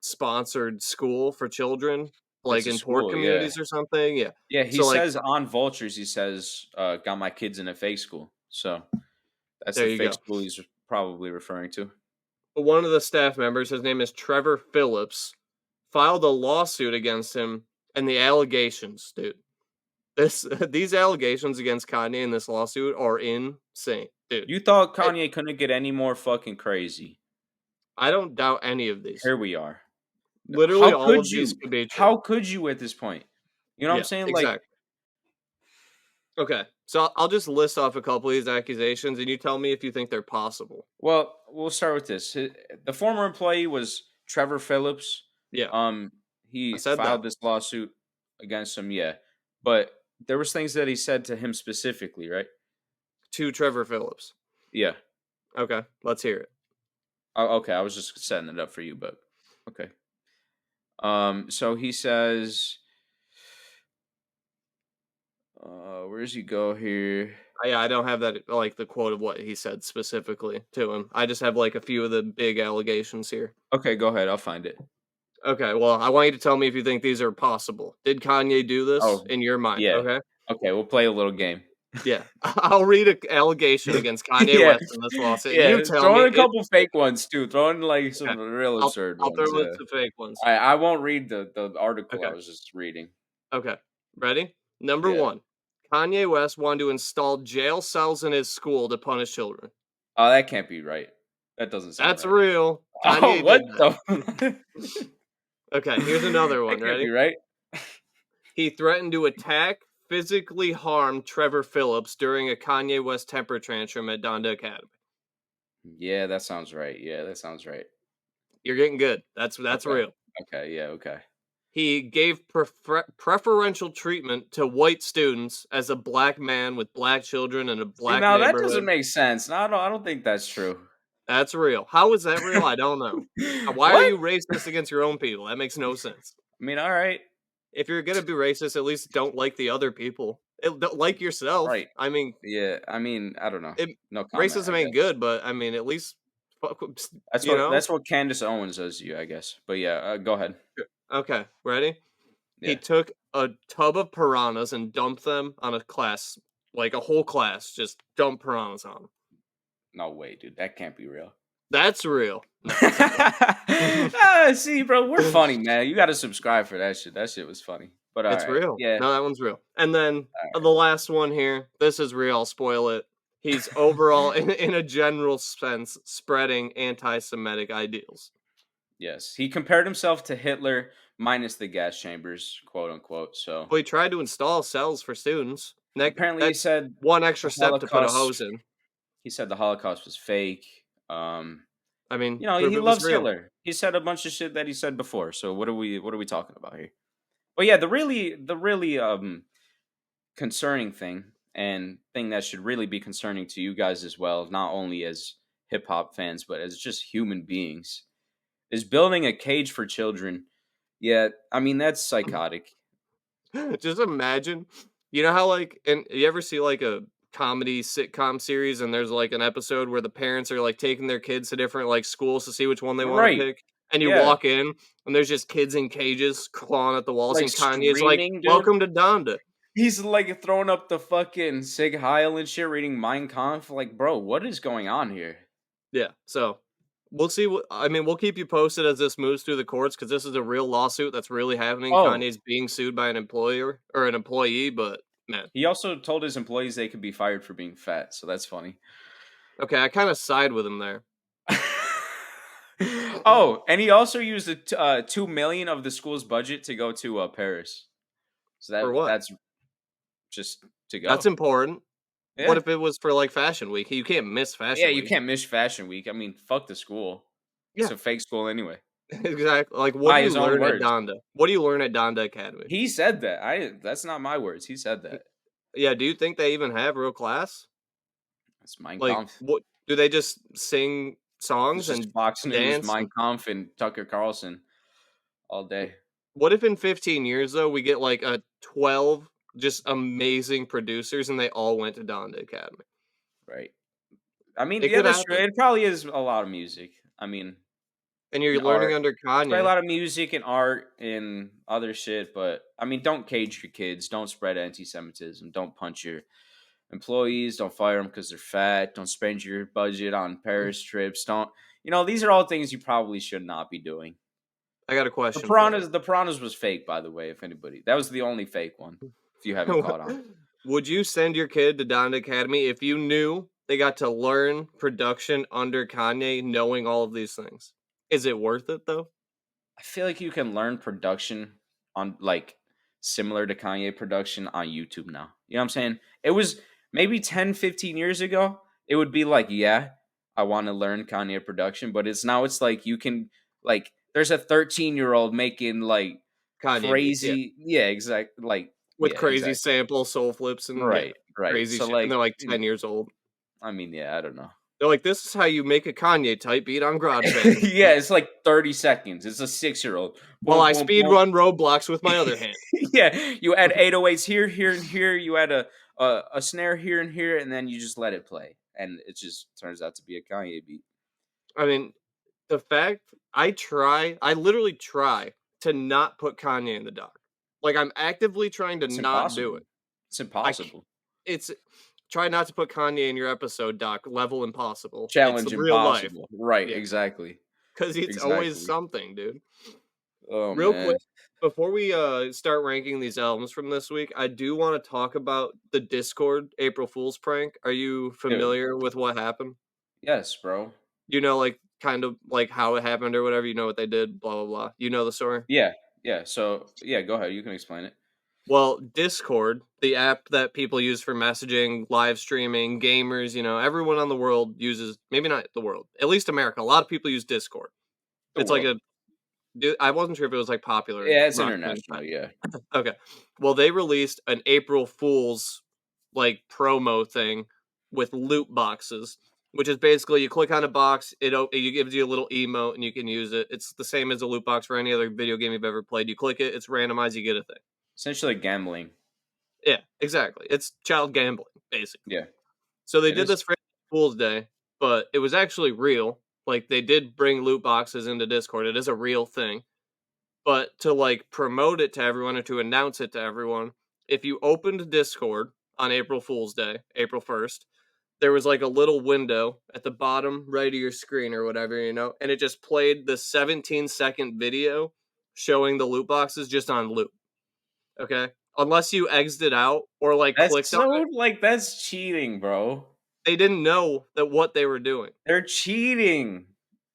sponsored school for children, like It's a in poor school, yeah. communities or something. Yeah. Yeah, he So like, says on Vultures, he says, got my kids in a fake school. So that's there the you fake go. school he's probably referring to. But one of the staff members, his name is Trevor Phillips, filed a lawsuit against him, and the allegations, dude. This these allegations against Kanye in this lawsuit are insane, dude. You thought I Kanye couldn't get any more fucking crazy. I don't doubt any of these. Here we are. Literally How all could of these you? could be true. How could you at this point? You know what I'm Yeah, saying? Like, exactly. Okay, so I'll just list off a couple of these accusations, and you tell me if you think they're possible. well, we'll start with this. The former employee was Trevor Phillips. Yeah, Um, I he said that filed this lawsuit against him, yeah. But there was things that he said to him specifically, right? to Trevor Phillips. Yeah. Okay, let's hear it. Oh, okay, I was just setting it up for you, but okay. So he says, where does he go here? Yeah, I don't have that like the quote of what he said specifically to him. I just have like a few of the big allegations here. Okay, go ahead. I'll find it. Okay, well, I want you to tell me if you think these are possible. Did Kanye do this Oh, in your mind? yeah. Okay. Okay, we'll play a little game. Yeah, I'll read an allegation against Kanye Yeah, West in this lawsuit, and you yeah. tell Throw me in a it. couple fake ones too. Throw in like Okay, some real I'll absurd I'll ones. throw in some fake ones. I won't read the article I Okay, was just reading. okay, ready? Number Yeah. one, Kanye West wanted to install jail cells in his school to punish children. Oh, that can't be right. That doesn't sound That's right. real. Oh, Kanye what did that. the? Okay, here's another That one. can't be Ready? right. He threatened to attack, physically harm Trevor Phillips during a Kanye West temper tantrum at Donda Academy. Yeah, that sounds right. Yeah, that sounds right. You're getting good. That's Okay. real. Okay. Yeah. Okay. He gave preferential treatment to white students as a black man with black children in a See, black now that doesn't neighborhood. make sense. No, I don't think that's true. That's real. How is that real? I don't know. Why are What? you racist against your own people? That makes no sense. I mean, all right. If you're gonna be racist, at least don't like the other people. Don't like yourself. Right. I mean, Yeah. I mean, I don't know. it, No comment, I racism ain't guess. good, but I mean, at least, That's you what know. that's what Candace Owens does to you, I guess. But yeah, go ahead. Okay, ready? He Yeah. took a tub of piranhas and dumped them on a class, like a whole class, just dump piranhas on them. No way, dude. That can't be real. That's real. No, it's not. See, bro, we're funny, man. You got to subscribe for that shit. That shit was funny. But all It's right, real. yeah. No, that one's real. And then All the last one here. This is real. I'll spoil it. He's overall, in a general sense, spreading anti-Semitic ideals. Yes, he compared himself to Hitler minus the gas chambers, quote unquote. So Well, he tried to install cells for students. apparently, he That's said one the extra step to put a Holocaust. hose in. He said the Holocaust was fake. I mean, You know, prove he it was loves real. Hitler. He said a bunch of shit that he said before. So what are we talking about here? But yeah, the really concerning thing and thing that should really be concerning to you guys as well, not only as hip hop fans but as just human beings, is building a cage for children. Yeah, I mean that's psychotic. Just imagine, you know how like, and you ever see like a comedy sitcom series, and there's like an episode where the parents are like taking their kids to different like schools to see which one they want to Right. pick, and you Yeah. walk in, and there's just kids in cages clawing at the walls, Like and Kanye's like, screaming, dude. "Welcome to Donda." He's like throwing up the fucking Sig Heil and shit, reading Mein Kampf. Like, bro, what is going on here? Yeah, so we'll see. I mean, we'll keep you posted as this moves through the courts because this is a real lawsuit that's really happening. Oh, Kanye's being sued by an employer or an employee, but man, he also told his employees they could be fired for being fat, so that's funny. okay, I kind of side with him there. Oh, and he also used the 2 million of the school's budget to go to Paris. So For what? that's just to That's go. important. What Yeah, if it was for, like, Fashion Week? You can't miss yeah. Fashion You Week. can't miss Fashion Week. I mean, fuck the school. It's Yeah, a fake school anyway. Exactly. Like, what do by you his own learn at words. Donda? What do you learn at Donda Academy? He said that. I That's not my words. He said that. Yeah, do you think they even have real class? It's Mein Like, Kampf. what do they just sing It's songs just and Fox News, dance? Mein And Kampf, and Tucker Carlson all day, what if in 15 years though we get like a 12 just amazing producers and they all went to Donda Academy? right? I mean, It yeah, could that's true. happen. It probably is a lot of music. I mean, And you're and learning art. under It's probably a Kanye. lot of music and art and other shit. But I mean, don't cage your kids. Don't spread anti-Semitism. Don't punch your employees. Don't fire them because they're fat. Don't spend your budget on Paris trips. Don't. These are all things you probably should not be doing. I got a The question for you. piranhas, the piranhas was fake, by the way. If anybody, that was the only fake one. If you haven't caught on, Would you send your kid to Donda Academy if you knew they got to learn production under Kanye knowing all of these things? Is it worth it though? I feel like you can learn production on like similar to Kanye production on YouTube now. You know what I'm saying? It was maybe 10, 15 years ago. It would be like, yeah, I want to learn Kanye production, but it's like you can like there's a 13-year-old making like Kanye beats, yeah. crazy, yeah, exactly, like With yeah, crazy exactly. sample soul flips and yeah, Right, right. crazy So shit. And like, they're like 10 years old. I mean, yeah, I don't know. They're like, this is how you make a Kanye type beat on GarageBand. Yeah, it's like 30 seconds. It's a 6-year-old. While Boom, I boom, speed boom. run roadblocks with my other hand. Yeah, you add 808s here, here, and here. You add a snare here and here, and then you just let it play, and it just turns out to be a Kanye beat. I mean, the fact I literally try to not put Kanye in the doc. Like I'm actively trying to It's not do it. impossible. It's I c- impossible. it's try not to put Kanye in your episode doc. Level impossible. It's Challenge real life. impossible. Right? Yeah, Exactly. because it's always Exactly. something, dude. Oh Real quick, man. before we start ranking these albums from this week, I do want to talk about the Discord April Fool's prank. Are you Dude. familiar with what happened? Yes, bro. You know, like kind of like how it happened or whatever. You know what they did. Blah blah blah. You know the story. Yeah. Yeah. So yeah, go ahead. You can explain it. Well, Discord, the app that people use for messaging, live streaming, gamers, everyone on the world uses, maybe not the world, at least America. A lot of people use Discord. The It's like world. a, I wasn't sure if it was like popular in Yeah, it's Russia and international. Yeah. Okay. Well, they released an April Fool's like promo thing with loot boxes, which is basically you click on a box, it gives you a little emote and you can use it. It's the same as a loot box for any other video game you've ever played. You click it, it's randomized, you get a thing. Essentially gambling. Yeah, exactly. It's child gambling, basically. Yeah. So they It did is. this for April Fool's Day, but it was actually real. Like they did bring loot boxes into Discord. It is a real thing. But to like promote it to everyone or to announce it to everyone, if you opened Discord on April Fool's Day, April 1st, there was like a little window at the bottom right of your screen or whatever, and it just played the 17-second video showing the loot boxes just on loop. Okay? Unless you exited out or like That's clicked on so it, like that's cheating, bro. they didn't know that what they were doing. They're cheating.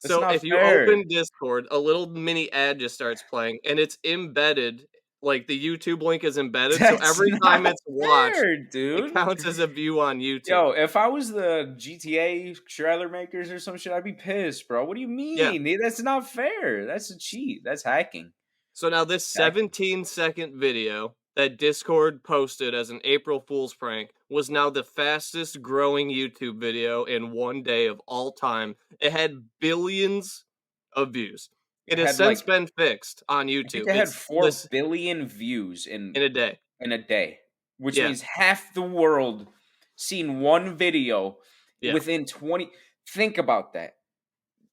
That's So not if you fair. open Discord, a little mini ad just starts playing and it's embedded, like the YouTube link is embedded. So That's every time not it's watched, fair, it dude. counts as a view on YouTube. Yo, if I was the GTA trailer makers or some shit, I'd be pissed, bro. What do you Yeah. mean? That's not fair. That's a cheat. That's hacking. So now this Hacking. 17-second video that Discord posted as an April Fool's prank was now the fastest growing YouTube video in one day of all time. It had billions of views. It It has had since like been fixed on I think YouTube. it had It's 4 this billion views in a day. in a day, which Yeah. means half the world seen one video Yeah. within 20. Think about that.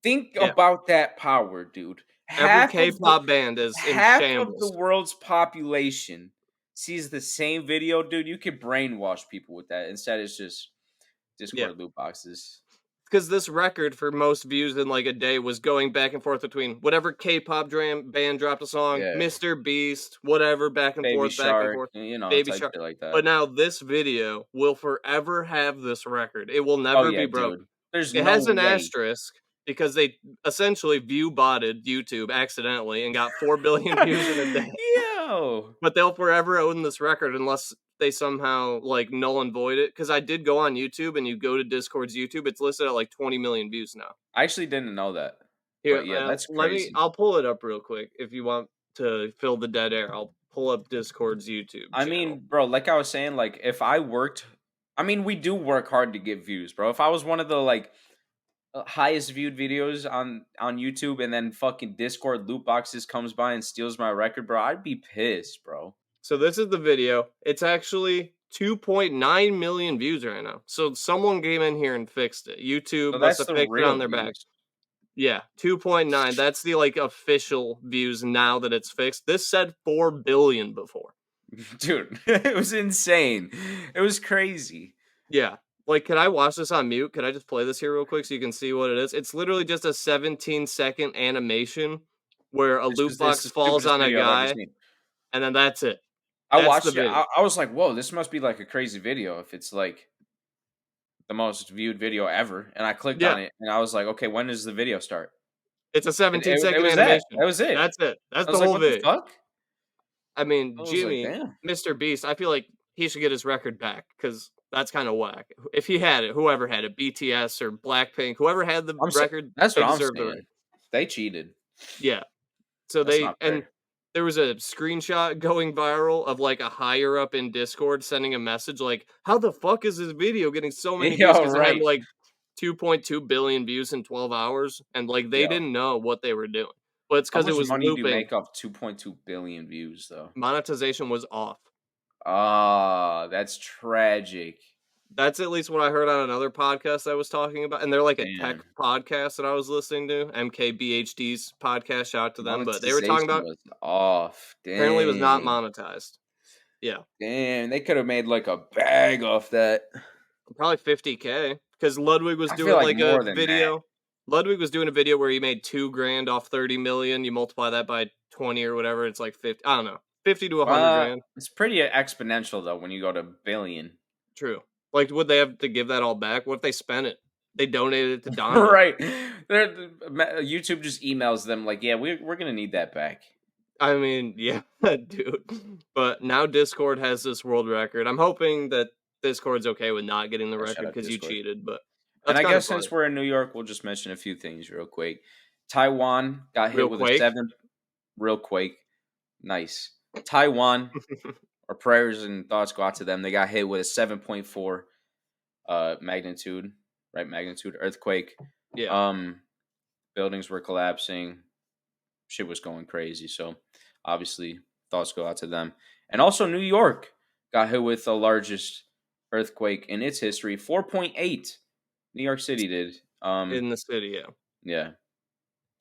Think Yeah. about that power, dude. Every Half of the K-pop band is in half of the shambles. world's population sees the same video, dude. You could brainwash people with that. Instead, it's just Yeah. Discord loot boxes. Because this record for most views in like a day was going back and forth between whatever K-pop band dropped a song, Yeah, Mr. Beast, whatever, Baby back and Shark, forth, and Baby type Shark. shit like that. But now this video will forever have this record. It will Oh never yeah, be dude. broken. There's It no has an way. asterisk because they essentially view botted YouTube accidentally and got 4 billion views in a day. Yo, But they'll forever own this record unless they somehow like null and void it. Because I did go on YouTube and you go to Discord's YouTube, it's listed at like 20 million views now. I actually didn't know that. Here, But yeah, that's let me. crazy. I'll pull it up real quick if you want to fill the dead air. I'll pull up Discord's YouTube I channel. mean, bro, like I was saying, like if I worked, I mean, we do work hard to get views, bro. If I was one of the like highest viewed videos on YouTube, and then fucking Discord loot boxes comes by and steals my record, bro, I'd be pissed, bro. So this is the video. It's actually 2.9 million views right now. So someone came in here and fixed it. YouTube So must that's have the fixed it real on their back. views. Yeah, 2.9. That's the like official views now that it's fixed. This said 4 billion before. Dude, it was insane. It was crazy. Yeah. Like, can I watch this on mute? Can I just play this here real quick so you can see what it is? It's literally just a 17-second animation where a loot This is box the falls stupidest on a video I've ever guy, seen. and then that's it. I That's the watched it. video. I was like, whoa, this must be like a crazy video if it's like the most viewed video ever. And I clicked Yeah. on it and I was like, okay, when does the video start? It's a It 17-second was that. animation. That was it. That's it. That's I the was like, whole what the video. fuck? I mean, I was like, Jimmy, damn. Mr. Beast, I feel like he should get his record back because that's kind of whack. If he had it, whoever had it, BTS or Blackpink, whoever had the I'm saying record, that's they what I'm deserve the saying. record. They cheated. Yeah. So That's they not and fair. there was a screenshot going viral of like a higher up in Discord sending a message like, "How the fuck is this video getting so many views?" Yeah, Because it had right. like 2.2 billion views in 12 hours, and like they Yeah. didn't know what they were doing. But it's How because it much was money do you looping. make off 2.2 billion views though? Monetization was off. Ah, that's tragic. That's at least what I heard on another podcast I was talking about, and they're like a tech Damn. podcast that I was listening to, MKBHD's podcast. Shout out to them, but they were talking Monetization about was off. apparently it was not Dang. monetized. Yeah. Damn. They could have made like a bag off that. Probably 50K because Ludwig was I feel doing like like a more than that. video. Ludwig was doing a video where he made 2 grand off 30 million. You multiply that by 20 or whatever, it's like 50. I don't know, 50 to 100 grand. It's pretty exponential though when you go to billion. True. Like, would they have to give that all back? What if they spent it? They donated it to Donda. Right. YouTube just emails them like, yeah, we're gonna need that back. I mean, yeah, dude. But now Discord has this world record. I'm hoping that Discord's okay with not getting the Yeah, shout record out because you Discord. cheated. But And that's I kind of guess funny. since we're in New York, we'll just mention a few things real quick. Taiwan got hit Real with a Quake. 7. Real quake. Nice. Taiwan, our prayers and thoughts go out to them. They got hit with a 7.4 magnitude, right? Magnitude earthquake. Yeah. Buildings were collapsing. Shit was going crazy. So obviously thoughts go out to them. And also New York got hit with the largest earthquake in its history, 4.8. New York City did. In the city, yeah. Yeah.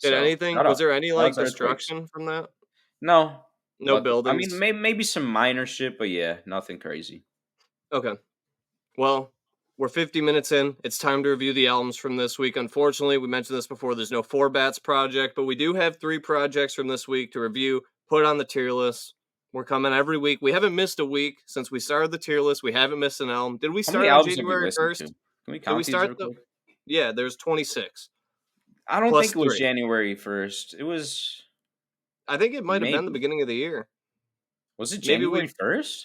Did So anything was there any, shout out like, to earthquakes. destruction from that? No, No lucky. I mean, buildings? maybe some minor shit, but yeah, nothing crazy. Okay. Well, we're 50 minutes in. It's time to review the albums from this week. Unfortunately, we mentioned this before, there's no 4 Bats project, but we do have 3 projects from this week to review, put on the tier list. We're coming every week. We haven't missed a week since we started the tier list. We haven't missed an album. Did we How many start on albums have we January listened to? 1st? Can we Did we count these start real the quick? Yeah, there's 26 I don't plus think it was 3. January 1st. It was I think it might have been the maybe. beginning of the year. Was it Maybe January we 1st?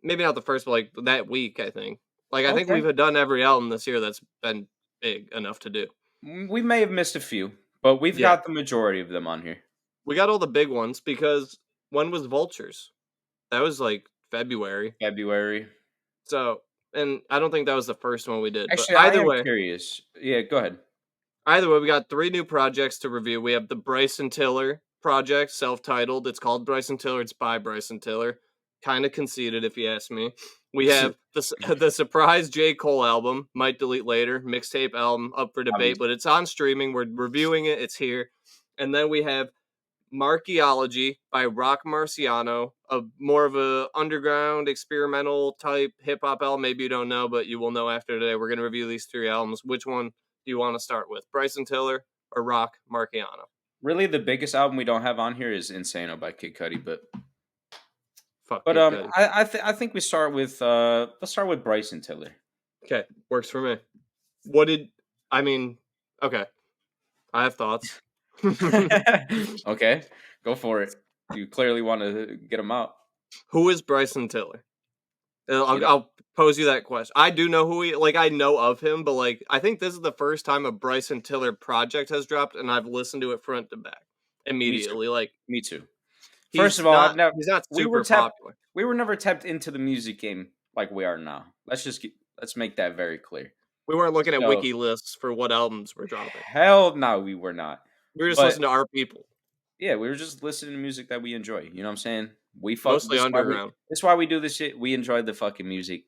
maybe not the first, but like that week, I think. Like I think Okay. we've done every album this year that's been big enough to do. We may have missed a few, but we've Yeah. got the majority of them on here. We got all the big ones because when was Vultures? That was like February. February. So, and I don't think that was the first one we did. But Actually, I am curious. Yeah, go ahead. either way, we got 3 new projects to review. We have the Bryson Tiller project, self-titled. It's called Bryson Tiller. It's by Bryson Tiller. Kind of conceited, if you ask me. We have the surprise J. Cole album, might delete later, mixtape album up for debate, Obviously. but it's on streaming. We're reviewing it. It's here. And then we have Marcheology by Rock Marciano, a more of a underground experimental type hip hop album. Maybe you don't know, but you will know after today. We're gonna review these 3 albums. Which one do you want to start with? Bryson Tiller or Rock Marciano? Really, the biggest album we don't have on here is Insano by Kid Cudi, but Fuck Kid Cudi. I think we start with let's start with Bryson Tiller. Okay, works for me. What did I mean? Okay, I have thoughts. Okay, go for it. You clearly want to get him out. Who is Bryson Tiller? You know, I'll pose you that question. I do know who he like, I know of him, but, like, I think this is the first time a Bryson Tiller project has dropped, and I've listened to it front to back me too. immediately, like, Me too. First of all, he's not we were super tapped popular. we were never tapped into the music game like we are now. Let's make that very clear. We weren't looking at So wiki lists for what albums were dropping. hell no, we were not. We were just But listening to our people, yeah, we were just listening to music that we enjoy. You know what I'm saying? We fuck. mostly underground. This is why we do this shit. We enjoy the fucking music,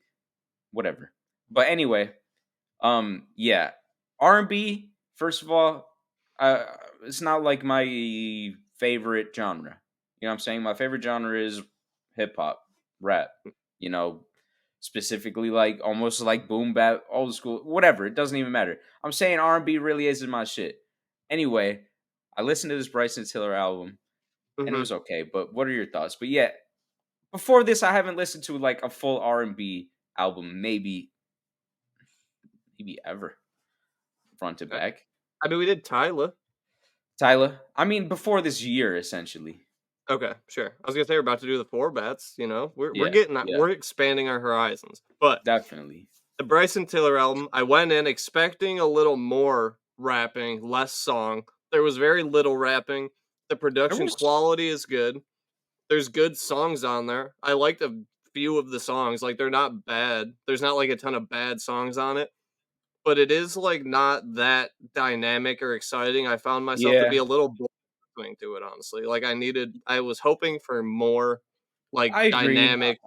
whatever. But anyway, yeah, R&B. First of all, uh, it's not like my favorite genre. You know what I'm saying? My favorite genre is hip hop, rap. You know, specifically like almost like boom bap, old school, whatever. It doesn't even matter. I'm saying R&B really isn't my shit. Anyway, I listened to this Bryson Tiller album and it Mhm, was okay. But what are your thoughts? But yeah, before this, I haven't listened to like a full R&B album, maybe ever, front to uh, back. I mean, we did Tyler. Tyler, I mean, before this year, essentially. Okay, sure. I was gonna say we're about to do the 4 bats, you know? We're Yeah, getting that yeah, we're expanding our horizons, but definitely. the Bryson Tiller album, I went in expecting a little more rapping, less song. There was very little rapping. The There production was, quality is good. There's good songs on there. I liked a few of the songs. Like they're not bad. There's not like a ton of bad songs on it, but it is like not that dynamic or exciting. I found myself to be yeah, a little bored listening to it, honestly. Like I was hoping for more like I agree. dynamic.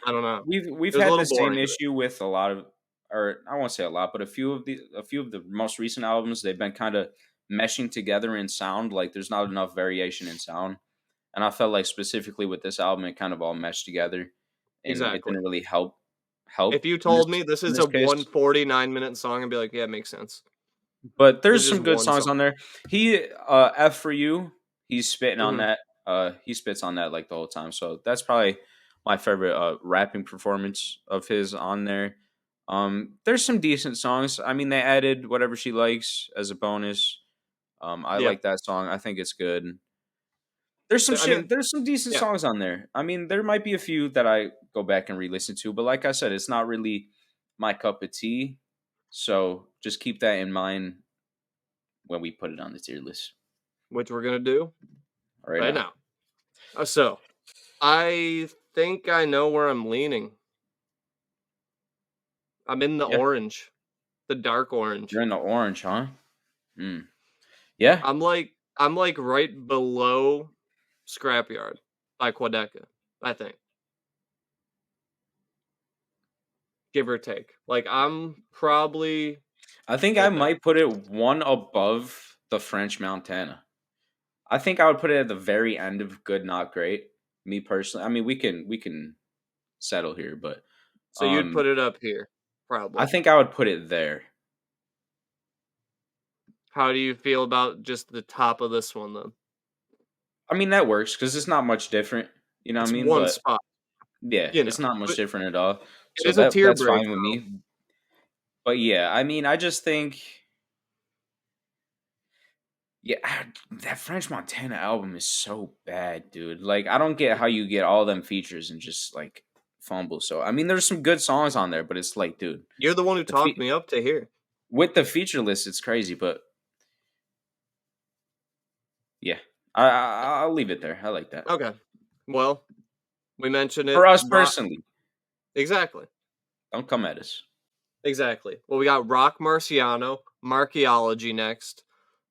I don't know. We've It was a had little the same boring to me. issue with a lot of, or I won't say a lot, but a few of the most recent albums. They've been kind of meshing together in sound. Like there's not enough variation in sound, and I felt like specifically with this album, it kind of all meshed together, and it Exactly. didn't really help If you in this told me this in is this a case. 149-minute song, I'd be like, "Yeah, it makes sense." But It's there's just some good one songs song. on there. He F for you. He's spitting on Mhm. that. He spits on that like the whole time. So that's probably my favorite rapping performance of his on there. There's some decent songs. I mean, they added Whatever She Likes as a bonus. I Yeah. like that song. I think it's good. There's some I mean, shit. There's some decent yeah, songs on there. I mean, there might be a few that I go back and re-listen to, but like I said, it's not really my cup of tea. So just keep that in mind when we put it on the tier list which we're gonna do right right now. now. So, I think I know where I'm leaning. I'm in the Yeah, orange, the dark you're orange. in the orange, huh? Mm. Yeah, I'm like right below Scrapyard by Quadeca, I think, give or take. Like, I'm probably I think I right there. might put it one above the French Montana. I think I would put it at the very end of good, not great. Me personally, I mean, we can settle here, but So you'd um, put it up here, I probably. think I would put it there. How do you feel about just the top of this one, then? I mean, that works because it's not much different. You know what I It's mean? one But spot, yeah, you it's know, not much but different at all. it So is a tier that's break. fine with me. But yeah, I mean, I just think yeah, that French Montana album is so bad, dude. Like, I don't get how you get all them features and just like fumble. So, I mean, there's some good songs on there, but it's like, dude, You're the one who the talked me up to here. with the feature list, it's crazy. But yeah, I'll leave it there. I like that Okay. Well, we mentioned for it. us personally. Exactly. Don't come at us. Exactly. Well, we got Rock Marciano, Marcheology next.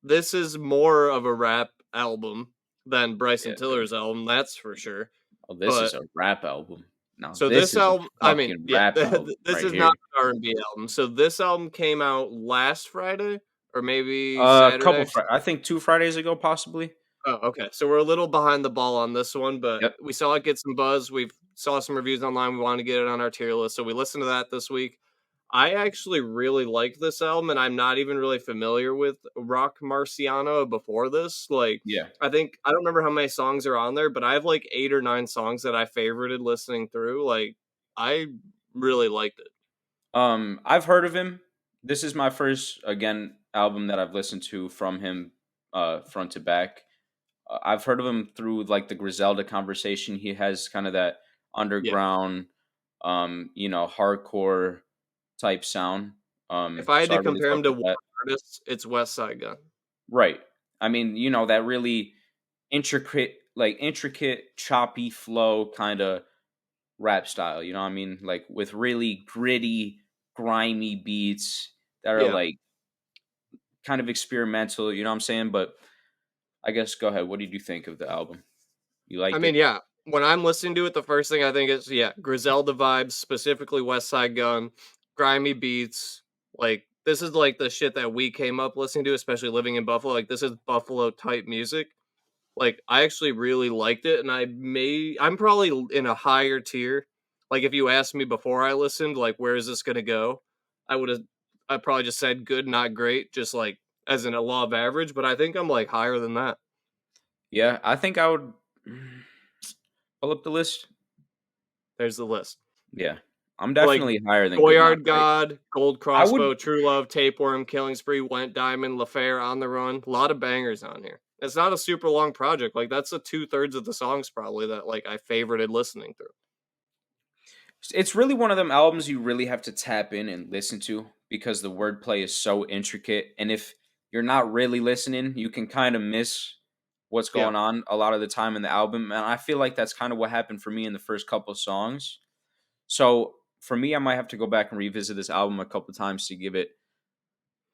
This is more of a rap album than Bryson Yeah, dude. Tiller's album, that's for sure. Oh, this is But a rap album. Now so this this is a album, I mean, fucking yeah, rap album this right is not here. an R&B album. So this album came out last Friday or maybe Couple, Saturday. I think 2 Fridays ago, possibly. Oh, okay. So we're a little behind the ball on this one, but Yep. we saw it get some buzz. We saw some reviews online. We wanted to get it on our tier list, so we listened to that this week. I actually really like this album, and I'm not even really familiar with Rock Marciano before this. Like, Yeah. I think I don't remember how many songs are on there, but I have like 8 or 9 songs that I favorited listening through. Like, I really liked it. I've heard of him. This is my first again album that I've listened to from him, front to back. I've heard of him through like the Griselda conversation. He has kind of that Yeah, underground, hardcore type sound. If I had So I to really compare him fuck to with one that. artist, it's West Side Gun. Right. I mean, that really intricate, choppy flow kind of rap style. You know what I mean? Like with really gritty, grimy beats that are Yeah. like kind of experimental. You know what I'm saying? But I guess go ahead. What did you think of the album? You I like mean, it? yeah. When I'm listening to it, the first thing I think is, yeah, Griselda vibes, specifically West Side Gun, grimy beats. Like, this is like the shit that we came up listening to, especially living in Buffalo. Like, this is Buffalo type music. Like, I actually really liked it, and I'm probably in a higher tier. Like, if you asked me before I listened, like, where is this gonna go? I probably just said good, not great, just like as in a law of average. But I think I'm like higher than that. Yeah, I think I would pull up the list. There's the list. Yeah, I'm Like definitely higher than good, not Goyard great. God, Gold I would. Crossbow, True Love, Tapeworm, Killing Spree, Went Diamond, LaFair, On the Run. A lot of bangers on here. It's not a super long project. Like that's the 2/3 of the songs probably that like I favorited listening through. It's really one of them albums you really have to tap in and listen to because the wordplay is so intricate, and if you're not really listening, you can kind of miss what's Yeah. going on a lot of the time in the album. And I feel like that's kind of what happened for me in the first couple of songs. So for me, I might have to go back and revisit this album a couple of times to give it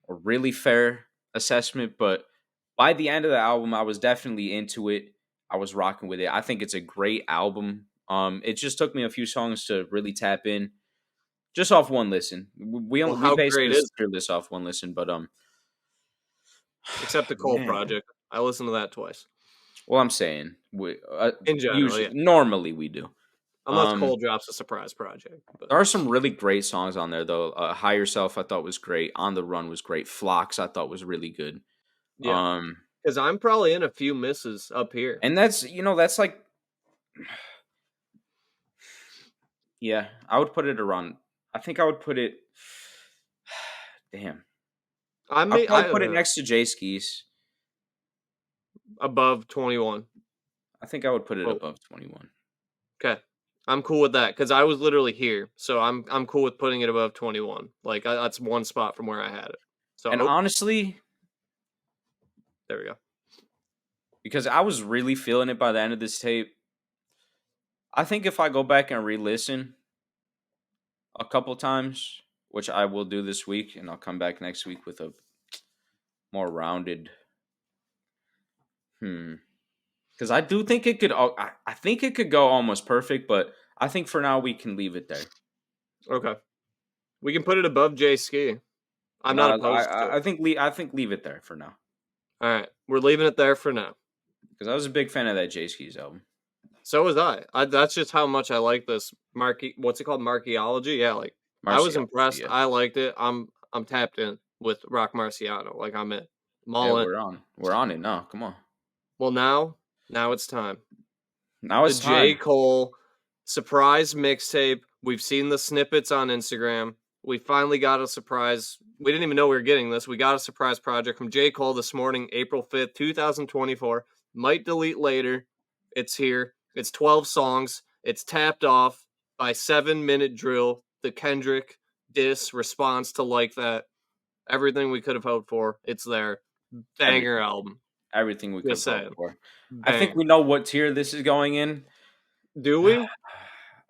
a really fair assessment. But by the end of the album, I was definitely into it. I was rocking with it. I think it's a great album. It just took me a few songs to really tap in, just off one listen. Well, We how basically great listened is through this off one listen, but except the Cole man, project. I listened to that twice. well, I'm saying In general, usually yeah. normally we do. Unless Um, Cole drops a surprise project. But there are some really great songs on there though. High Yourself I thought was great. On the Run was great. Flocks I thought was really good. yeah. Um, Because I'm probably in a few misses up here. and that's like, yeah, I would put it around. I think I would put it. Damn, I I'll may probably I put it next to J Skis. above 21. I think I would put it Oh, above 21. okay. I'm cool with that because I was literally here, so I'm cool with putting it above 21. Like that's one spot from where I had it. So And honestly, there we go. because I was really feeling it by the end of this tape, I think if I go back and re-listen a couple times, which I will do this week, and I'll come back next week with a more rounded. Because I do think it could. I think it could go almost perfect, but I think for now we can leave it there. Okay, we can put it above J Ski. I'm not No, opposed to it. I think leave it there for now All right, we're leaving it there for now. because I was a big fan of that J Skis album. So was I. That's just how much I like this What's it called? Marcheology. Yeah, like I was Marcial, impressed. yeah, I liked it. I'm tapped in with Rock Marciano. Like I'm in. I'm yeah, all in. we're on it now. Come on, Well, now it's time. now The it's J. time. Cole surprise mixtape. We've seen the snippets on Instagram. We finally got a surprise. We didn't even know we were getting this. We got a surprise project from J. Cole this morning, April 5th, 2024. Might delete later. It's here. It's 12 songs. It's tapped off by 7 Minute Drill, the Kendrick diss response to Like That. Everything we could have hoped for. It's there. Banger Everything, album. everything we could Just have hoped saying. for. I think Banger. we know what tier this is going in. Do we?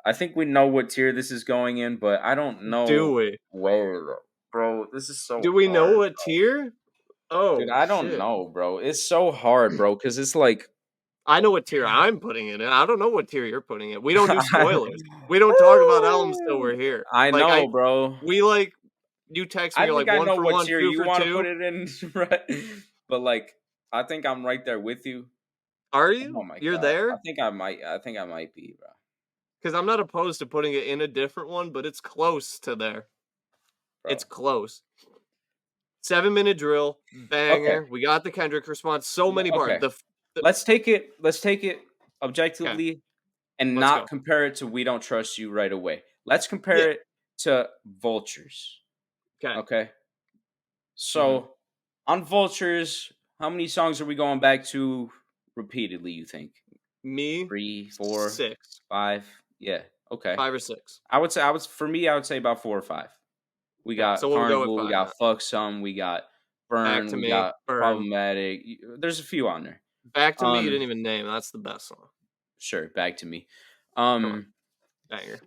I think we know what tier this is going in, but I don't Do know we? where, though. Bro. This is Do so we know hard, what tier? dude. Oh I don't shit! know, bro. It's so hard, bro, because it's like, I know what tier I'm putting it in. I don't know what tier you're putting it. We don't do spoilers. We don't talk about albums till we're here. I Like know, bro. we like you text me. I You're like think I one know for what one, tier two you for want to put two. it in, right? But like, I think I'm right there with you. Are Oh you? my You're god, there? I think I might be, bro. Because I'm not opposed to putting it in a different one, but it's close to there. It's Bro. close. 7 Minute Drill, Okay. banger. We got the Kendrick response. So many bars. Okay. The Let's take it okay. objectively and Let's not go. compare it to We Don't Trust You right away. Let's Yeah. compare it to Vultures. Okay. Okay. hmm So on Vultures, how many songs are we going back to repeatedly, you think? Me, 3, 4, six. 5? Yeah. Okay. 5 or 6. For me, I would say about 4 or 5. We Okay, so got we'll go with Carnival, we 5 got then. Fuck Some, we got Back Burn, to we Me, got Burn. Problematic. There's a few on there. Back to Me, you Um, didn't even name. That's the best song. sure, Back to Me. Come on, Um, banger.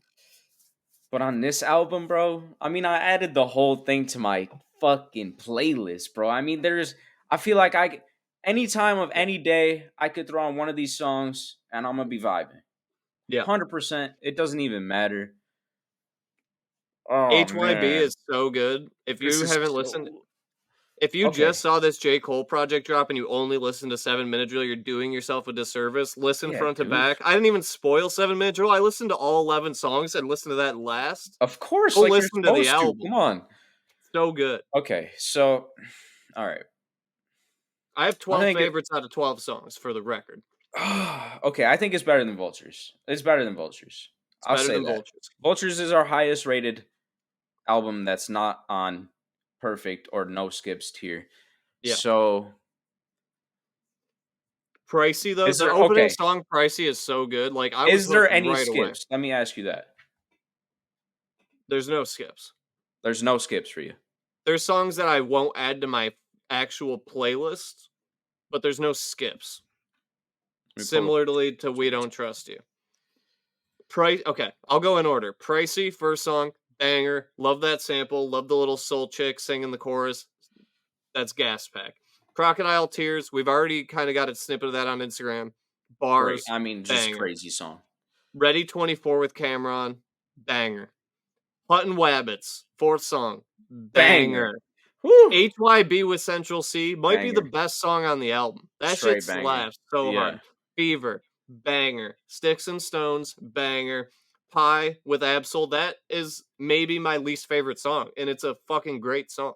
but on this album, bro, I mean, I added the whole thing to my fucking playlist, bro. I mean, I feel like any time of Yeah. any day, I could throw on one of these songs and I'm gonna be vibing. Yeah. 100%. It doesn't even matter. Oh HYB man, is so good. this is If you okay. just saw this J. Cole project drop and you only listened to 7 Minute Drill, you're doing yourself a disservice. Listen Yeah, front to dude. back. I didn't even spoil 7 Minute Drill. I listened to all 11 songs and listened to that last. Of course, Go like you're listen to the supposed to. album. Come on. So good. Okay, so all right. I have I 12 think it. favorites out of 12 songs for the record. Okay, I think it's better than Vultures. It's better than Vultures. It's I'll better say than that. Vultures. Vultures is our highest rated album that's not on perfect or no skips tier. Yeah. So Pricey though, is the there opening okay? song Pricey is so good. Like I was Is there hooked any right away. skips? Let me ask you that. There's no skips. There's no skips for you. There's songs that I won't add to my actual playlist, but there's no skips. Let me pull up. Similarly to We Don't Trust You. Price. Okay, I'll go in order. Pricey, first song, banger. Love that sample. Love the little soul chick singing the chorus. That's gas pack. Crocodile Tears. We've already kind of got a snippet of that on Instagram. Great. Bars, I mean, just banger. crazy song. Ready 24 with Cameron, banger. Hutton Wabbits, fourth song, Banger. banger. Whew. HYB with Central C might be the Banger. best song on the album. That shit Straight banger. slaps so Yeah. hard. Fever, banger. Sticks and Stones, banger. Pie with Absol, that is maybe my least favorite song, and it's a fucking great song.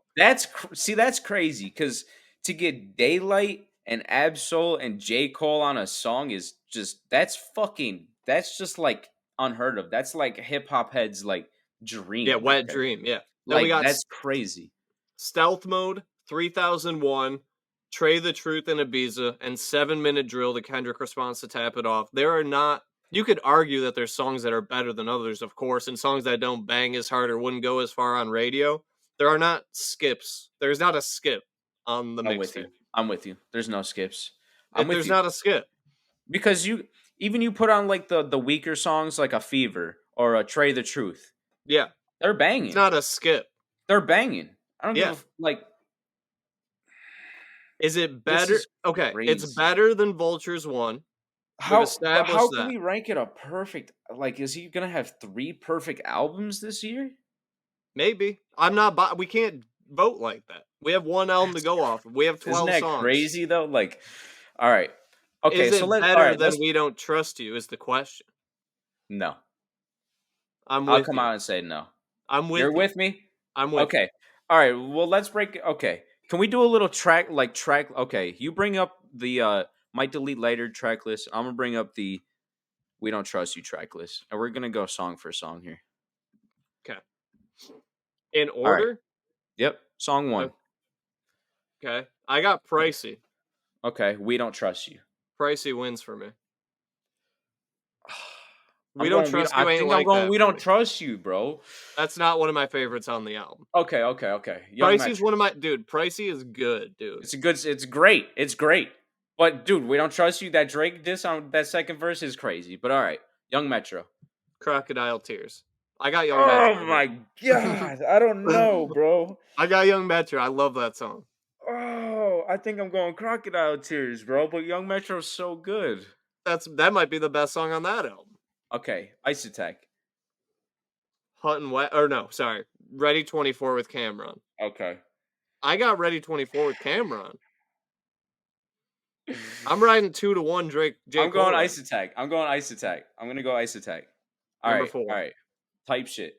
See, that's crazy because to get Daylight and Absol and J. Cole on a song is just that's just like unheard of. That's like hip hop heads like Yeah, dream. Wet Dream, yeah. Then we Like got that's crazy. Stealth Mode, 3001, Trey the Truth and Ibiza, and 7 Minute Drill, the Kendrick response to Tap It Off. There are not, you could argue that there's songs that are better than others, of course, and songs that don't bang as hard or wouldn't go as far on radio. There are not skips. There's not a skip on the I'm with mixtape. you. I'm with you. There's no skips. I'm If with there's you not a skip. because you put on like the weaker songs like a Fever or a Trey the Truth. Yeah. They're It's banging. not a skip. They're banging. I don't give Yeah. a like. Is it This better? is Okay. It's crazy. better than Vultures 1. We've How established can that. we rank it a perfect like is he gonna have 3 perfect albums this year? Maybe. I'm not, we can't vote like that. We have one album to That's go off of. We have isn't 12 that songs. crazy though? Like, all right. Is Okay, so it let all better right, than let's We Don't Trust You is the question. no. I'm I'll with come you. out and say no. I'm You're with you. with me? I'm with you. Okay. All right. Well, let's break it. Okay. Can we do a little track okay, you bring up the might delete later track list. I'm gonna bring up the We Don't Trust You track list. And we're gonna go song for song here. Okay. In All right. order? Yep. Song 1. Okay. I got Pricey. Okay. We Don't Trust You. Pricey wins for me. We I'm Don't going. Trust I You ain't think I'm like going. that We for don't me. trust you, bro. That's not one of my favorites on the album. Okay. Okay. Okay. Young Pricey's Metro. one of my, dude, Pricey is good, dude. It's a good. It's great. It's great. But dude, we don't trust you. That Drake diss on that second verse is crazy. But all right, Young Metro. Crocodile Tears. I got Young Oh Metro my god, I don't here. know, bro. I got Young Metro. I love that song. Oh, I think I'm going Crocodile Tears, bro. But Young Metro's so good. That might be the best song on that album. Okay, Ice Attack. Hutton Wet, or no, sorry, Ready 24 with Cameron. Okay. I got Ready 24 with Cameron. I'm riding 2-1 Drake J I'm going Cole right Ice Attack. I'm going Ice Attack. I'm gonna go Ice Attack. All Number right, all 4. right. Type shit.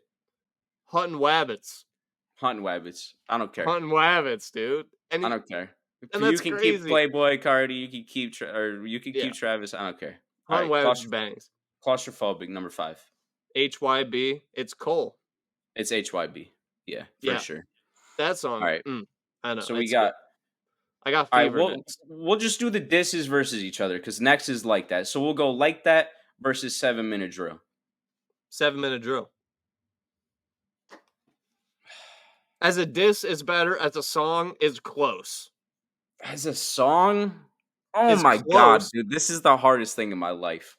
Hutton Wabbits. Hunting Wabbits. I don't care. Hunting Wabbits, dude. I don't care. And You that's can keep crazy. Playboy Cardi. You can keep or you can Yeah. keep Travis. I don't care. All Hunting right, Wabbits bangs. claustrophobic number 5. HYB, it's Cole. It's HYB. Yeah, for Yeah. sure. That All song, right. I know, So we it's good. got. I got All right. Fever We'll next. we'll just do the disses versus each other because next is like that. So we'll go like that versus 7 Minute Drill. 7 Minute Drill. As a diss is better. As a song is close. As a song, oh Is my god, close. dude, this is the hardest thing in my life.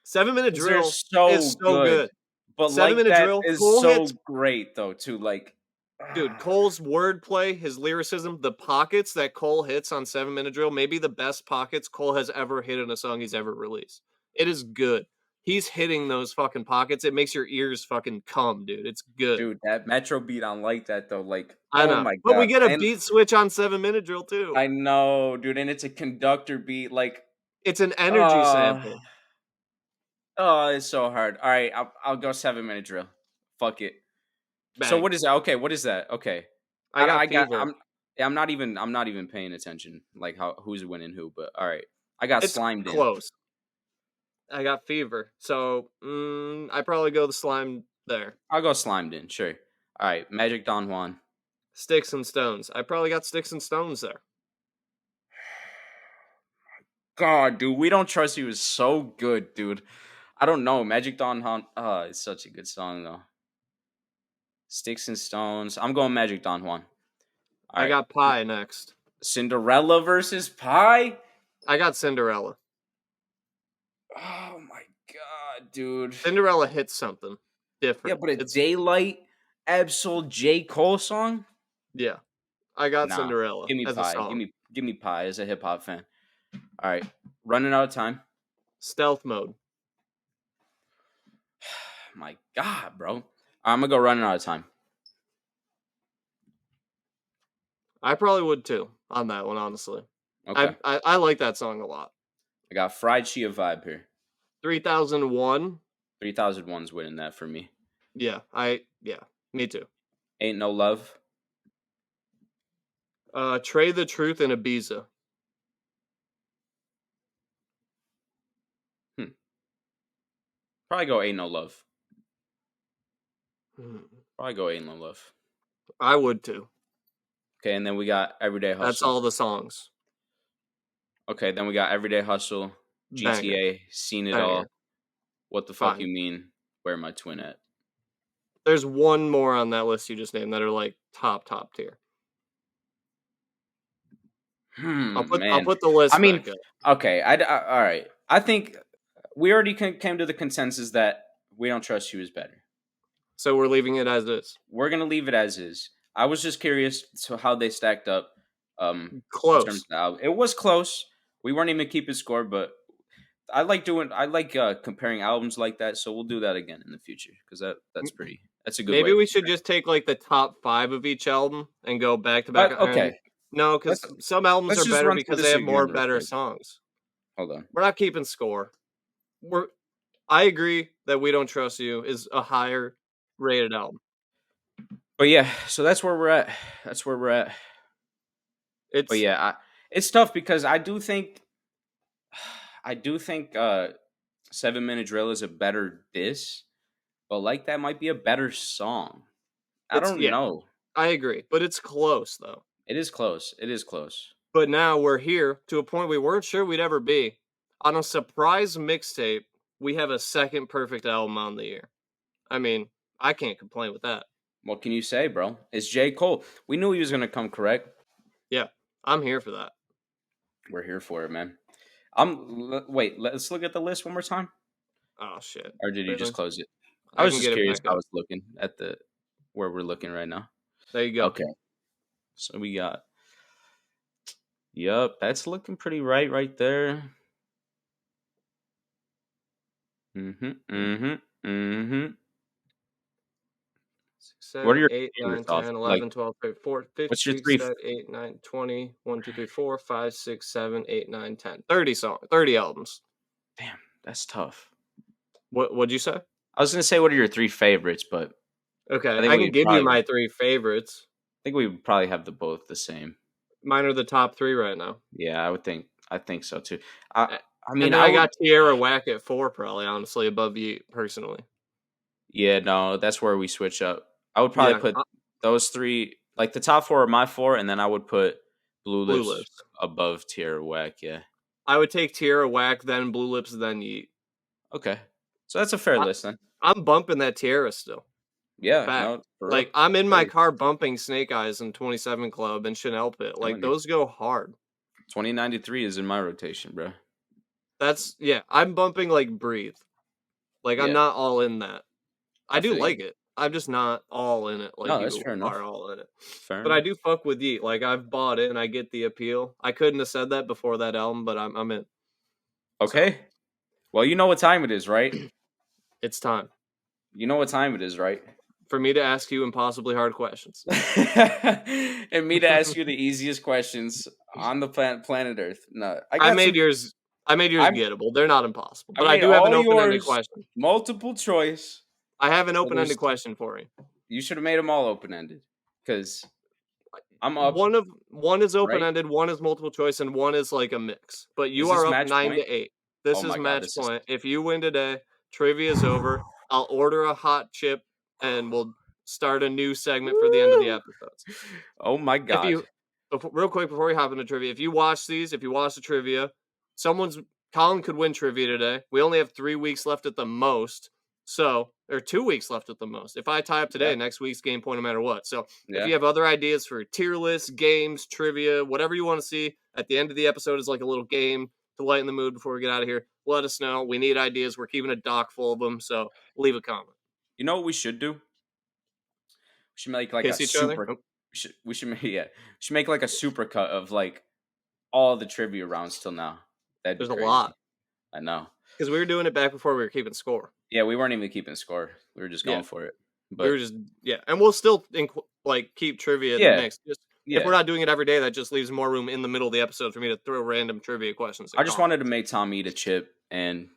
7 Minute 'Cause they're Drill is so so good, good. but Seven like Minute that Drill. is Cole hits. so great though too. Like, Dude, Cole's wordplay, his lyricism, the pockets that Cole hits on 7 Minute Drill, maybe the best pockets Cole has ever hit in a song he's ever released. It is good. He's hitting those fucking pockets. It makes your ears fucking cum, dude. It's good. dude, that Metro beat on like that though. Like, I oh know. my But we god, get a and beat switch on 7 Minute Drill too. I know, dude, and it's a conductor beat. Like, It's an energy uh sample. oh, it's so hard. All right, I'll go 7 minute drill. Fuck it. So what Banger. is that? Okay, what is that? Okay, I got I got. Fever. I'm not even paying attention. Like how who's winning who. But all right, I got It's slimed in. close. I got Fever. So I probably go the slime there. I'll go slimed in. Sure. All right, Magic Don Juan. Sticks and Stones. I probably got Sticks and Stones there. God, dude, we don't trust you is so good, dude. I don't know. Magic Don Juan. It's such a good song though. Sticks and Stones. I'm going Magic Don Juan. All I right. got Pie next. Cinderella versus Pie. I got Cinderella. Oh my god, dude. Cinderella hits something Yeah, different. but a It's Daylight Absol J. Cole song? yeah. I got Nah. Cinderella Give me as a Pie. song. Give me Pie as a hip hop fan. All right. Running out of time. Stealth Mode. My god, bro. I'm gonna go running out of time. I probably would too on that one, honestly. Okay. I like that song a lot. I got Fried Chia vibe here. 3001. 3001's winning that for me. Yeah, me too. Ain't No Love. Trey the Truth and Ibiza. Probably go Ain't No Love. Hmm. Probably go Ain't No Love. I would too. Okay, and then we got Everyday Hustle. That's all the songs. Okay, then we got Everyday Hustle, Banger. GTA, Seen It Banger. All. What the fuck Fine. you mean? Where my twin at? There's one more on that list you just named that are like top tier. I'll Man. put the list I mean, back up. okay. All right. I think we already came to the consensus that We Don't Trust You is better. So we're leaving it as is. We're gonna leave it as is. I was just curious to how they stacked up. In Close. terms of the album. It was close. We weren't even keeping score, but I like comparing albums like that. So we'll do that again in the future because that's a good way. Maybe we should just take like the top 5 of each album and go back to back. Okay. No, because Let's some albums let's are just better run through because this they have again more real better quick. songs. Hold on. We're not keeping score. I agree that We Don't Trust You is a higher rated album. But yeah, so that's where we're at. It's But yeah, it's tough because I do think 7 Minute Drill is a better diss, but like that might be a better song. I don't know. I agree, but it's close though. It is close. It is close. But now we're here to a point we weren't sure we'd ever be. On a surprise mixtape, we have a second perfect album on the year. I mean, I can't complain with that. What can you say, bro? It's J. Cole. We knew he was gonna come correct. Yeah, I'm here for that. We're here for it, man. Wait. Let's look at the list one more time. Oh shit! Or did you just close it? I was can just get it curious. back I up. was looking at where we're looking right now. There you go. Okay. So we got. Yup, that's looking pretty right there. Mm-hmm. 6, What are 7, your 8, 9, favorites off? 10, Like, 11, 12, 13, 14, 15, what's your 16, 17, 8, 9, 20, 1, 2, 3, 4, 5, 6, 7, 8, 9, 10. 30 songs, 30 albums. Damn, that's tough. What'd you say? I was gonna say what are your 3 favorites, but Okay, I think I can give you my 3 favorites. I think we probably have both the same. Mine are the top 3 right now. Yeah, I think so too. I mean, and then I got Tierra Whack at 4, probably honestly above you personally. Yeah, no, that's where we switch up. I would probably put those 3, like the top 4 are my 4, and then I would put Blue Lips above Tierra Whack. Yeah, I would take Tierra Whack, then Blue Lips, then Yeet. Okay, so that's a fair list then. I'm bumping that Tierra still. Yeah, Fact. no, for real. Like, I'm in my Hey, car bumping Snake Eyes and 27 Club and Chanel Pit. Like, telling you, those go hard. 2093 is in my rotation, bro. That's yeah, I'm bumping, like, Breathe. Like, I'm Yeah, not all in that. I I do feel you. like it. I'm just not all in it like No, that's you fair are enough. all in it. Fair But I enough. do fuck with Yeat. Like, I've bought it and I get the appeal. I couldn't have said that before that album, but I'm in. So, Okay. Well, you know what time it is, right? it's time You know what time it is, right? for me to ask you impossibly hard questions. And me to ask you the easiest questions on the planet Earth. No, I I got made some. yours I made yours I'm. gettable. They're not impossible, I but I made do have an all open-ended yours question. multiple choice. I have an So there's. open-ended question for you. You should have made them all open ended, because I'm up, One is right? open-ended, one is multiple choice, and one is like a mix. But Is you this are up match 9 to point? 8. Oh This is my god, match this is. point. If you win today, trivia is over. I'll order a hot chip and we'll start a new segment for the end of the Woo! episodes. Oh my If god. you real quick before we hop into trivia, if you watch these, if you watch the trivia, someone's Colin could win trivia today. We only have 3 weeks left at the most. So, or 2 weeks left at the most. If I tie up Yeah, today, next week's game point no matter what. So, if yeah. you have other ideas for tier lists, games, trivia, whatever you want to see at the end of the episode is like a little game to lighten the mood before we get out of here. Let us know. We need ideas. We're keeping a dock full of them. So, leave a comment. You know what we should do? We should make like a Kiss each other. super. We should make, yeah. We should make like a super cut of like all the trivia rounds till now. That'd be There's a lot crazy. I know. because we were doing it back before we were keeping score. Yeah, we weren't even keeping score. We were just Yeah. going for it. We were But just yeah, and we'll still like keep trivia in the yeah, mix. Just if we're yeah. not doing it every day, that just leaves more room in the middle of the episode for me to throw random trivia questions I at just Colin. wanted to make Tom eat a chip, and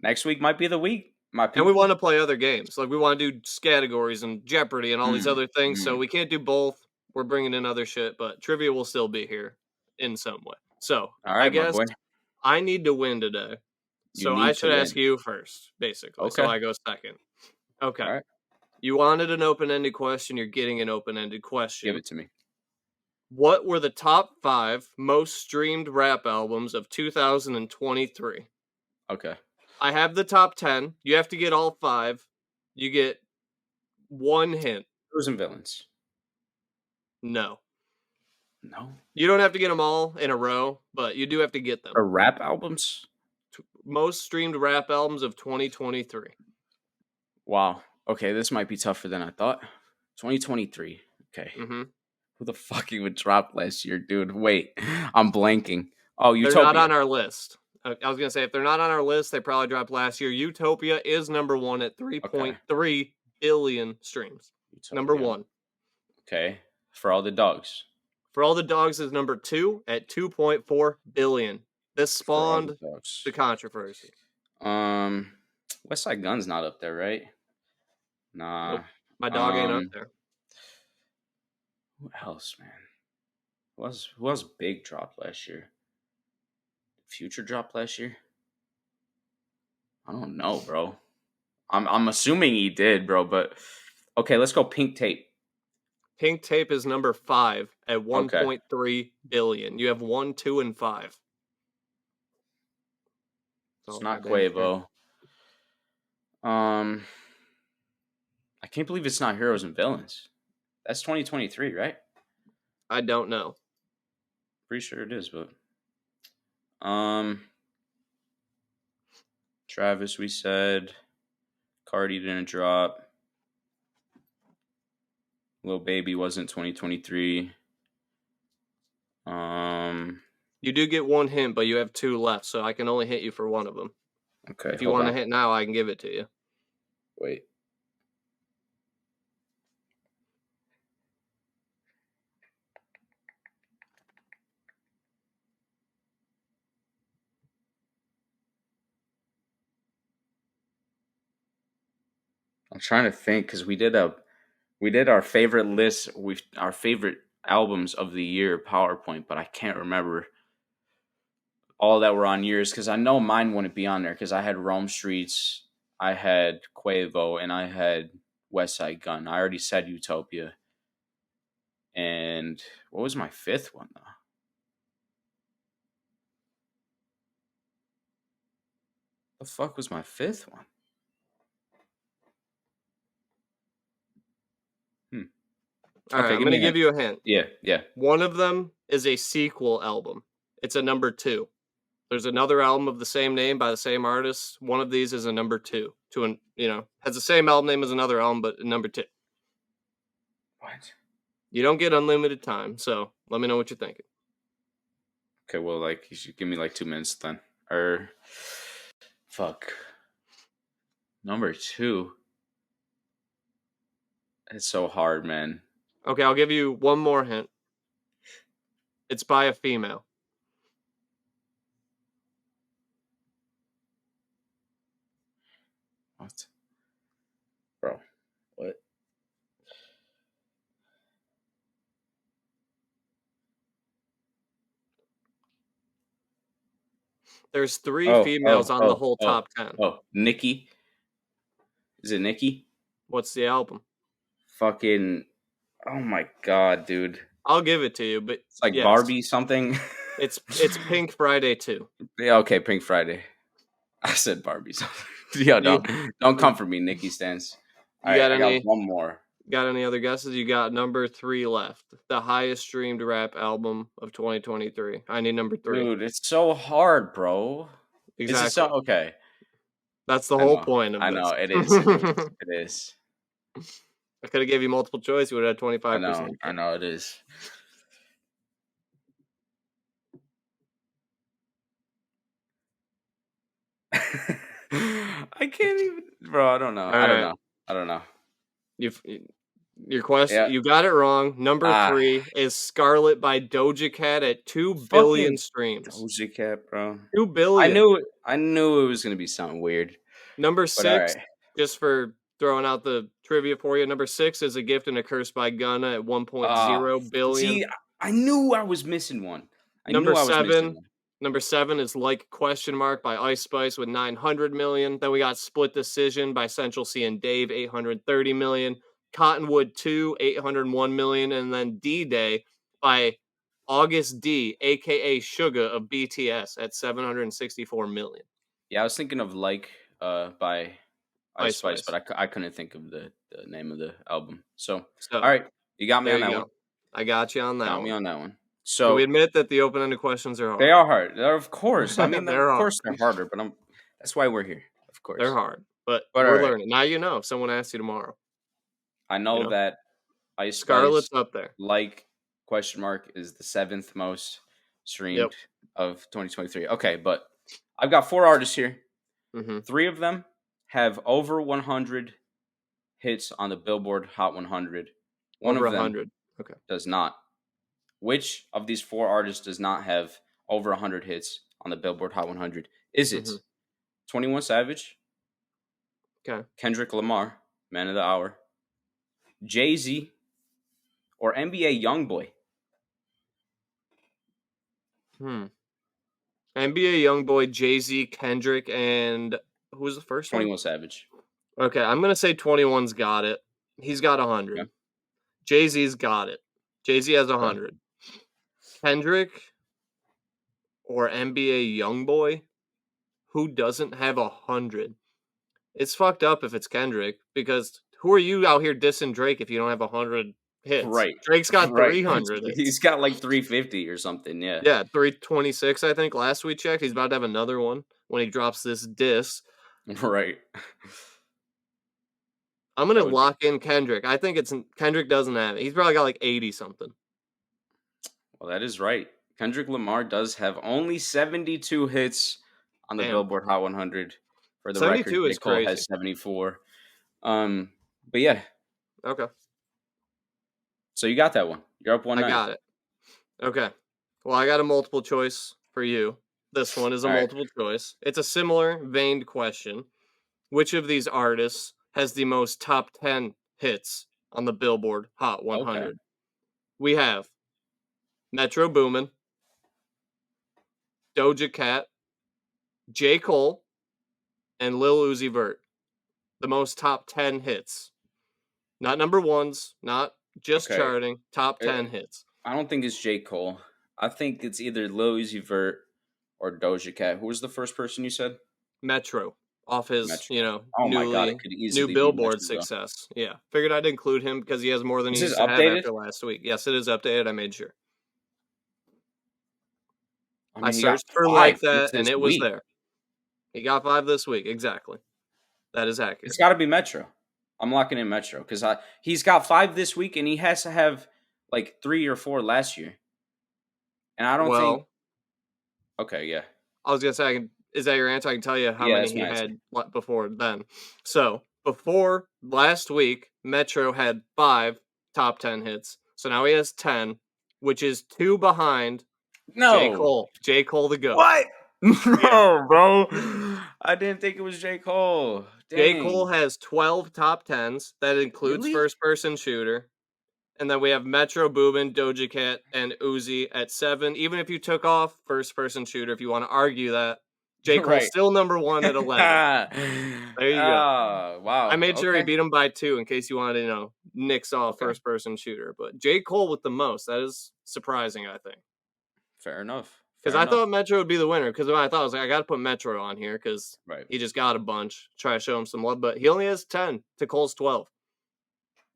next week might be the week, my And we want people. to play other games. Like we want to do categories and Jeopardy and all these Mm, other things. So mm. we can't do both. We're bringing in other shit, but trivia will still be here in some way. So All I right, my guess boy. I need to win today. You So I need to should ask win. you first, basically. So Okay. I go second. Okay. All right. You wanted an open ended question. You're getting an open ended Give question. it to me. What were the top 5 most streamed rap albums of 2023? Okay. I have the top 10. You have to get all 5. You get 1 hint. Heroes and villains. No. No. You don't have to get them all in a row, but you do have to get them. Or rap albums. Most streamed rap albums of 2023. Wow. Okay, this might be tougher than I thought. 2023. Okay. Mhm. Who the fuck even dropped last year, dude? Wait, I'm blanking. Oh, They're not Utopia. on our list. I was going to say if they're not on our list, they probably dropped last year. Utopia is number 1 at Okay. 3.3 billion streams. Number Utopia. 1. Okay. For all the dogs. For All the Dogs is number 2 at 2.4 billion. This For all the spawned dogs. the controversy. Um, West Side Gun's not up there, right? Nah. Nope. My dog ain't up there. Who else, man? Who else big dropped last year? Future dropped last year? I don't know, bro. I'm assuming he did, bro, but okay, let's go Pink Tape. Pink Tape is number 5 at Okay. 1.3 billion. You have 1, 2, and 5. It's Oh not goddamn it. Quavo. Um I can't believe it's not Heroes and Villains. That's 2023, right? I don't know. Pretty sure it is, but um Travis, we said. Cardi didn't drop. Lil Baby wasn't 2023. Um You do get 1 hint, but you have 2 left, so I can only hit you for 1 of them. okay, If you hold want to on. hit now, I can give it to you. Wait. I'm trying to think because we did our favorite list, our favorite albums of the year PowerPoint, but I can't remember all that were on yours because I know mine wouldn't be on there because I had Rome Streets, I had Quavo, and I had West Side Gun. I already said Utopia. And what was my fifth one though? The fuck was my fifth one? All right, Okay, I'm give going to me a give hint. you a hint. Yeah, yeah. One of them is a sequel album. It's a number 2. There's another album of the same name by the same artist. One of these is a number 2 to an, has the same album name as another album, but number 2. What? You don't get unlimited time, so let me know what you're thinking. Okay, well, like you should give me like 2 minutes then. Or fuck. Number 2. It's so hard, man. Okay, I'll give you one more hint. It's by a female. What? Bro. What? There's 3 Oh, females oh, on the oh, whole oh, top 10. oh. Nikki. Is it Nikki? What's the album? Fucking. Oh my god, dude. I'll give it to you, but It's like yes, Barbie something. it's Pink Friday 2. Yeah, okay, Pink Friday. I said Barbie something. Yo, You don't come for me, Nikki Stans. All you right, got I got any one more. got any other guesses? You got number 3 left. The highest streamed rap album of 2023. I need number 3. Dude, it's so hard, bro. Is it so Exactly. okay? That's the I whole know. point of I know. this. It is. It is. I It is. could have gave you multiple choice. You would have had I know. 25% I chance. know it is. I can't even, bro. I don't know. All I don't right. know. I don't know. You've your question. Yeah. You got it wrong. Number Ah, 3 is Scarlet by Doja Cat at 2 billion fucking streams. Doja Cat, bro. 2 I billion. knew. I knew it was gonna be something weird. Number But all 6, right. just for throwing out the trivia for you. Number 6 is A Gift and a Curse by Gunna at Uh 1.0 billion. see, I knew I was missing one. I Number knew I was missing 7 one. Number 7 is Like Question Mark by Ice Spice with 900 million. Then we got Split Decision by Central C and Dave, 830 million. Cottonwood 2, 801 million. And then D-Day by August D, aka Suga of BTS at 764 million. Yeah, I was thinking of like by Ice Ice Spice, but Spice. I couldn't think of the name of the album. So, all So right, you got me there on you that one. go. I got you on that Got me one. on that one. Can we So admit that the open-ended questions are they hard? are hard. They're, of course. I mean, of They're hard. course they're harder, but that's why we're here, of They're course. hard. But But all we're right, learning. Now you know if someone asks you tomorrow. I You know know? that Ice Spice Scarlet's up there. like question mark is the 7th most Yep. streamed of 2023. Okay, but I've got 4 artists here. Mm-hmm. 3 of them have over 100 hits on the Billboard Hot 100. One Over of them 100. Okay. does not. Which of these 4 artists does not have over 100 hits on the Billboard Hot 100? Is it Mm-hmm. 21 Savage, Okay. Kendrick Lamar, Man of the Hour, Jay-Z, or NBA Youngboy? NBA YoungBoy, Jay-Z, Kendrick, and who was the first one? 21 Savage. Okay, I'm gonna say 21's got it. He's got Yeah. 100. Jay-Z's got it. Jay-Z has Okay. 100. Kendrick or NBA YoungBoy, who doesn't have 100? It's fucked up if it's Kendrick because who are you out here dissing Drake if you don't have 100 hits? Right. Drake's got Right. 300 hits. He's got like 350 or something. Yeah. Yeah, 326 I think last we checked. He's about to have another one when he drops this diss. Right. I'm gonna That would be. lock in Kendrick. I think it's Kendrick doesn't have it. He's probably got like 80 something. Well, that is right. Kendrick Lamar does have only 72 hits on the Damn, Billboard Hot 100. For the record, 72 J. is Cole crazy. has 74. But yeah, Okay, so you got that one. You're up one I nine. got it. Okay, well I got a multiple choice for you. This one is a All right. multiple choice. It's a similar veined question. Which of these artists has the most top 10 hits on the Billboard Hot Okay. 100? We have Metro Boomin, Doja Cat, J. Cole, and Lil Uzi Vert. The most top 10 hits. Not number ones, not just Okay. charting, top Uh, 10 hits. I don't think it's J. Cole. I think it's either Lil Uzi Vert or Doja Cat. Who was the first person you said? Metro. off his, Metro. Oh my god, it newly could new easily be Billboard Metro, bro. success. Yeah, figured I'd include him because he has more than This he is used to have updated. after last week. Yes, it is updated. I made sure. I I mean, he got searched for like 5 that, just and this it was week. there. He got 5 this week. Exactly. That is It's accurate. got to be Metro. I'm locking in Metro because he's got 5 this week, and he has to have like 3 or 4 last year. And I don't think. Well, Okay, yeah, I was gonna say, is that your answer? I can tell you how yeah, many that's he my answer. had before then. So before last week, Metro had 5 top 10 hits. So now he has 10, which is 2 behind J. No, Cole. J. Cole the GOAT. what? Yeah. No, bro. I didn't think it was J. Cole. J. Cole Dang, has 12 top 10s. That includes really? first person shooter. And then we have Metro Boomin, Doja Cat, and Uzi at 7. Even if you took off first person shooter, if you want to argue that, J. Cole's Right. still number 1 at 11. There you go. I Wow. made sure he Okay. beat him by 2 in case you wanted to, nix off Okay. first person shooter. But J. Cole with the most. That is surprising, I think. Fair enough. Because Fair I enough. thought Metro would be the winner. Because I thought, I was like, I got to put Metro on here because Right. he just got a bunch. Try to show him some love. But he only has 10 to Cole's 12.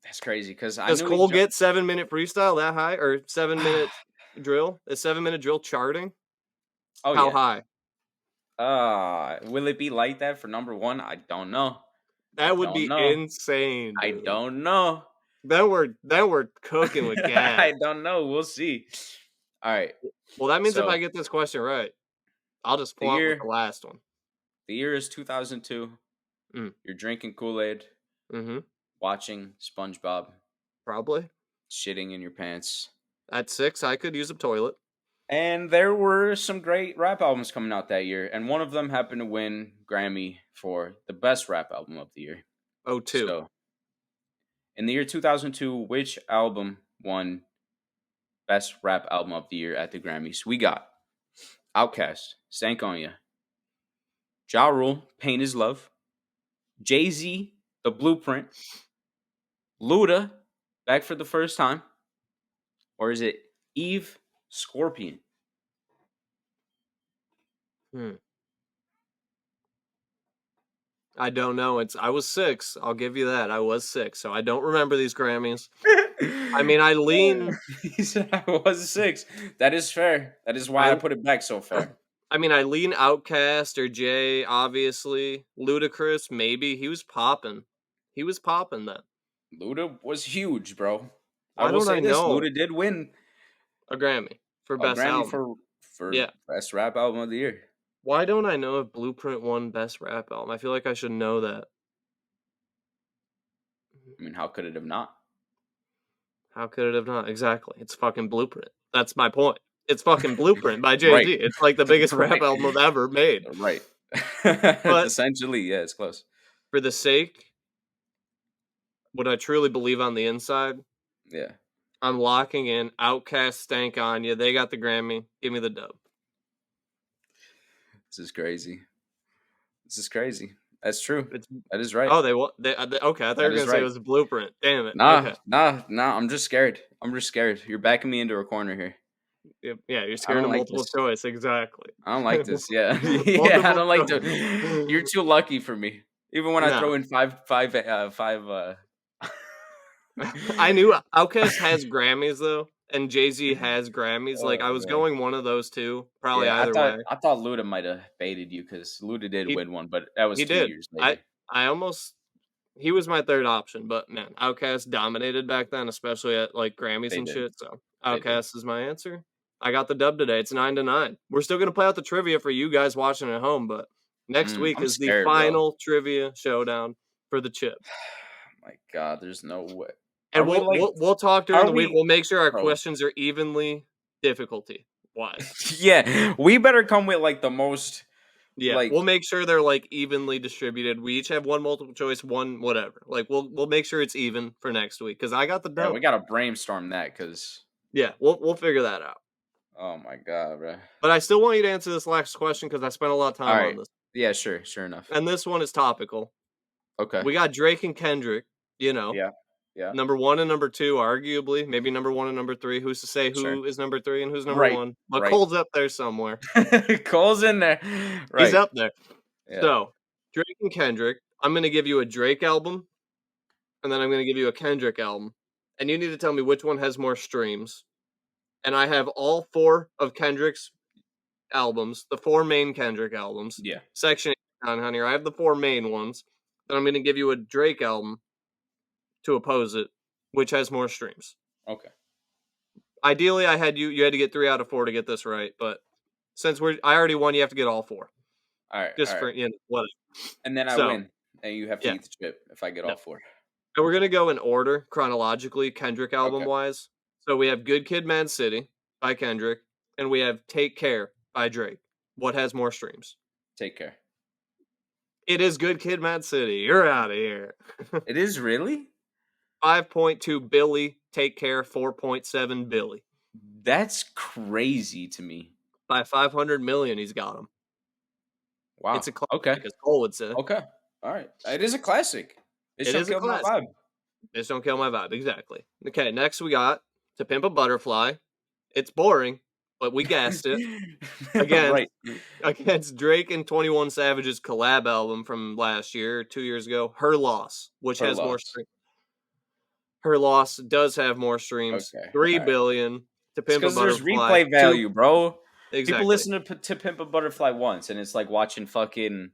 That's crazy because I Does knew he. Cole get 7-minute freestyle that high? Or 7-minute drill? Is 7-minute drill charting? Oh How yeah. high? Will it be like that for number 1? I don't know. I That would don't be know. insane, I dude. don't know. Then we're cooking with gas. I don't know. We'll see. All right. Well, that means if I So get this question right, I'll just the flaunt with the year last one. the year is 2002. Mm. You're drinking Kool-Aid, Mm-hmm. watching SpongeBob, Probably. shitting in your pants. At 6, I could use a toilet. And there were some great rap albums coming out that year, and one of them happened to win Grammy for the best rap album of the year. Oh, 2. So, in the year 2002, which album won best rap album of the year at the Grammys? We got Outkast, Stank on Ya, Ja Rule, Pain is Love, Jay-Z, The Blueprint, Luda, Back for the First Time, or is it Eve, Scorpion? Hmm. I don't know. I was 6. I'll give you that. I was 6, so I don't remember these Grammys. I mean, I lean. He said I was 6. That is fair. That is why I I. put it back so far. I mean, I lean Outcast or Jay. Obviously, Ludacris. Maybe he was popping. He was popping then. Luda was huge, bro. I Why will don't I say this: know Luda did win a Grammy for a best Grammy album? for Yeah. best rap album of the year. Why don't I know if Blueprint won best rap album? I feel like I should know that. I mean, how could it have not? How could it have not? Exactly. It's fucking Blueprint. That's my point. It's fucking Blueprint by Right, Jay-Z. It's like the biggest rap right, album I've ever made. right. But Essentially, yeah, it's close. for the sake, what I truly believe on the inside, Yeah, I'm locking in Outcast Stank on You. They got the Grammy. Give me the dub. this is crazy. This is crazy. That's true. It's That is right. oh okay. I thought you That were is gonna say it right. was Blueprint. Damn it. Nah, Okay. nah. I'm just scared. I'm just scared. You're backing me into a corner here. Yeah, you're I scared don't of like multiple this. choice. Exactly. I don't like this. Yeah, yeah. I Multiple don't like to. You're choice. too lucky for me. Even when I No. throw in five. I knew Outkast has Grammys though, and Jay-Z has Grammys. Like I Oh was man. going one of those two, probably Yeah, either way. I thought Luda might have baited you because Luda did He win one, but that was he 2 did. years I later. I almost he was my third option, but man, Outkast dominated back then, especially at like Grammys They and did. shit. So They did. Outkast is my answer. I got the dub today. It's 9-9. We're still gonna play out the trivia for you guys watching at home, but next week I'm is the scared, bro. final trivia showdown for the chip. My God, there's no way. And Are we we'll like? we'll we'll talk during Are the week. we, We'll make sure our bro? questions are evenly difficulty wise. Yeah, we better come with like the most Yeah, like. we'll make sure they're like evenly distributed. We each have one multiple choice, one whatever. Like we'll make sure it's even for next week because I got the Yeah, dub. we gotta brainstorm that because. Yeah, we'll figure that out. Oh my God, bro. But I still want you to answer this last question because I spent a lot of All time on right. this, Yeah, sure enough. and this one is topical. Okay. We got Drake and Kendrick. Yeah. Yeah. Number 1 and number 2, arguably, maybe number 1 and number 3. Who's to say Sure. who is number 3 and who's number Right. 1? But Right. Cole's up there somewhere. Cole's in there. He's Right. up there. Yeah. So Drake and Kendrick. I'm gonna give you a Drake album, and then I'm gonna give you a Kendrick album, and you need to tell me which one has more streams. And I have all 4 of Kendrick's albums, the 4 main Kendrick albums. Yeah. Section 8 on here. I have the 4 main ones. Then I'm gonna give you a Drake album to oppose it, which has more streams. Okay. Ideally, I had you had to get 3 out of 4 to get this right, but since I already won, you have to get all 4. All right. Just all for right. whatever. And then I So, win, and you have to yeah. eat the chip if I get all 4. And we're gonna go in order chronologically, Kendrick album Okay. wise. So we have Good Kid, Mad City by Kendrick, and we have Take Care by Drake. What has more streams? Take care. It is Good Kid, Mad City. You're out of here. It is really? 5.2 Billy. Take Care. 4.7 Billy. That's crazy to me. By 500 million, he's got him. Wow. It's a classic, Okay. as Cole would say. Okay. All right. It is a classic. It is a classic. My vibe. Just don't kill my vibe. Exactly. Okay, next we got To Pimp a Butterfly. It's boring, but we gassed it. Again, Right. against Drake and 21 Savage's collab album from last year, 2 years ago, Her Loss, which Her has more Loss. streams. Her Loss does have more streams. Okay, 3 alright. billion. To Pimp a Because there's Butterfly. replay value, bro. Exactly. People listen to Pimp a Butterfly once, and it's like watching fucking.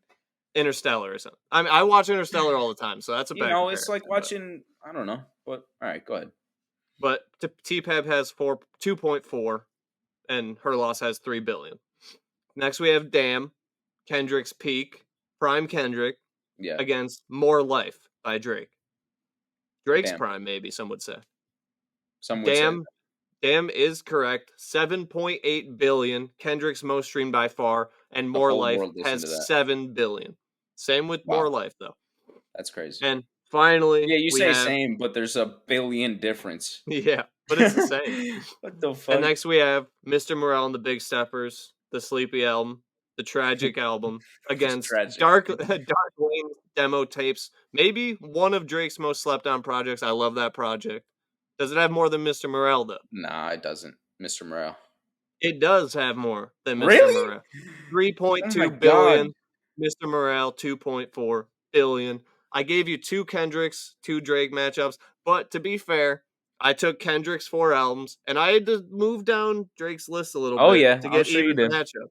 Interstellar or something. I mean, I watch Interstellar all the time, so that's a bad It's like watching. I don't know, but all right, go ahead. But T-Peb has 2.4, and Her Loss has 3 billion. Next, we have Damn, Kendrick's Peak, Prime Kendrick, Yeah. against More Life by Drake. Drake's Damn. prime, maybe some would say. Some would say. Damn is correct. 7.8 billion. Kendrick's most streamed by far, and More whole Life world listened to that. has 7 billion. Same with Wow. More Life, though. That's crazy. And finally, Yeah, you we say have, same, but there's a billion difference. Yeah, but it's the same. What the fuck? And next we have Mr. Morale and the Big Steppers, the Sleepy album, the Tragic album, against Tragic. Dark Lane demo tapes. Maybe one of Drake's most slept on projects. I love that project. Does it have more than Mr. Morale, though? Nah, it doesn't, Mr. Morale. It does have more than Mr. Really? Morale. 3.2 Oh my billion. God. Mr. Morale, 2.4 billion. I gave you 2 Kendricks, 2 Drake matchups, but to be fair, I took Kendrick's 4 albums, and I had to move down Drake's list a little Oh, bit yeah, to I'm get sure you even did. matchup.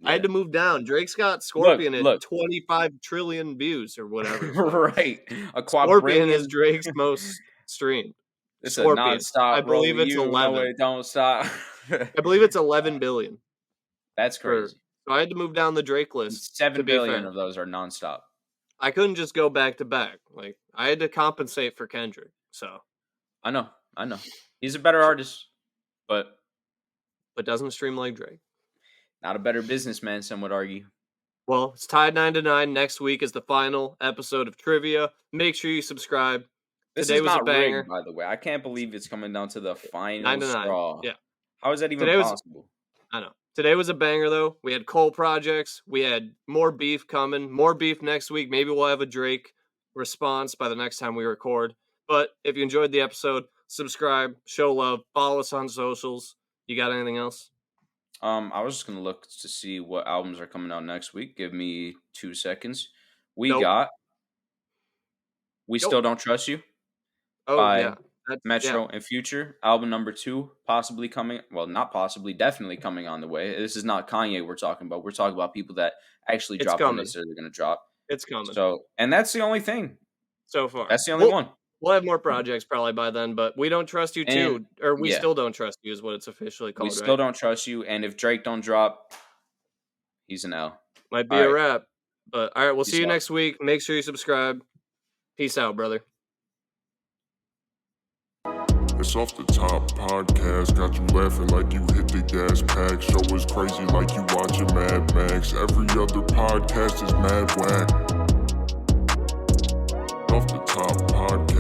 Yeah. I had to move down. Drake's got Scorpion Look. at 25 trillion views or whatever. Right. A Scorpion is quadrillion. Drake's most streamed. It's Scorpion. a nonstop. I believe roll. it's You 11. know it don't stop. I believe it's 11 billion. That's crazy. So I had to move down the Drake And list. 7 to be billion fair. of those are nonstop. I couldn't just go back to back. Like, I had to compensate for Kendrick. So, I know. He's a better artist, but doesn't stream like Drake. not a better businessman, some would argue. Well, it's tied 9-9. Next week is the final episode of Trivia. Make sure you subscribe. This Today is was a not banger. rigged, by the way. I can't believe it's coming down to the final 9-9. straw. Yeah. How is that even Today was- possible? I know. Today was a banger, though. We had Cole projects. We had more beef coming. More beef next week. Maybe we'll have a Drake response by the next time we record. But if you enjoyed the episode, subscribe, show love, follow us on socials. You got anything else? I was just gonna look to see what albums are coming out next week. Give me 2 seconds. We Nope. got We Nope. Still Don't Trust You Oh, by yeah. Metro and Future. Album number 2 possibly coming. Well, not possibly, definitely coming on the way. This is not Kanye we're talking about. We're talking about people that actually It's drop when coming. they said they're gonna drop. It's coming. So, and that's the only thing. So far. That's the only one. We'll have more projects probably by then, but we don't trust you too. And- Or we yeah. still don't trust you is what it's officially called, We right? still don't trust you. And if Drake don't drop, he's an L. Might be All a right. wrap. But all right, we'll see Peace you out. next week. Make sure you subscribe. Peace out, brother. It's Off the Top podcast, got you laughing like you hit the gas pack. Show is crazy like you watching Mad Max. Every other podcast is mad whack. Off the Top podcast.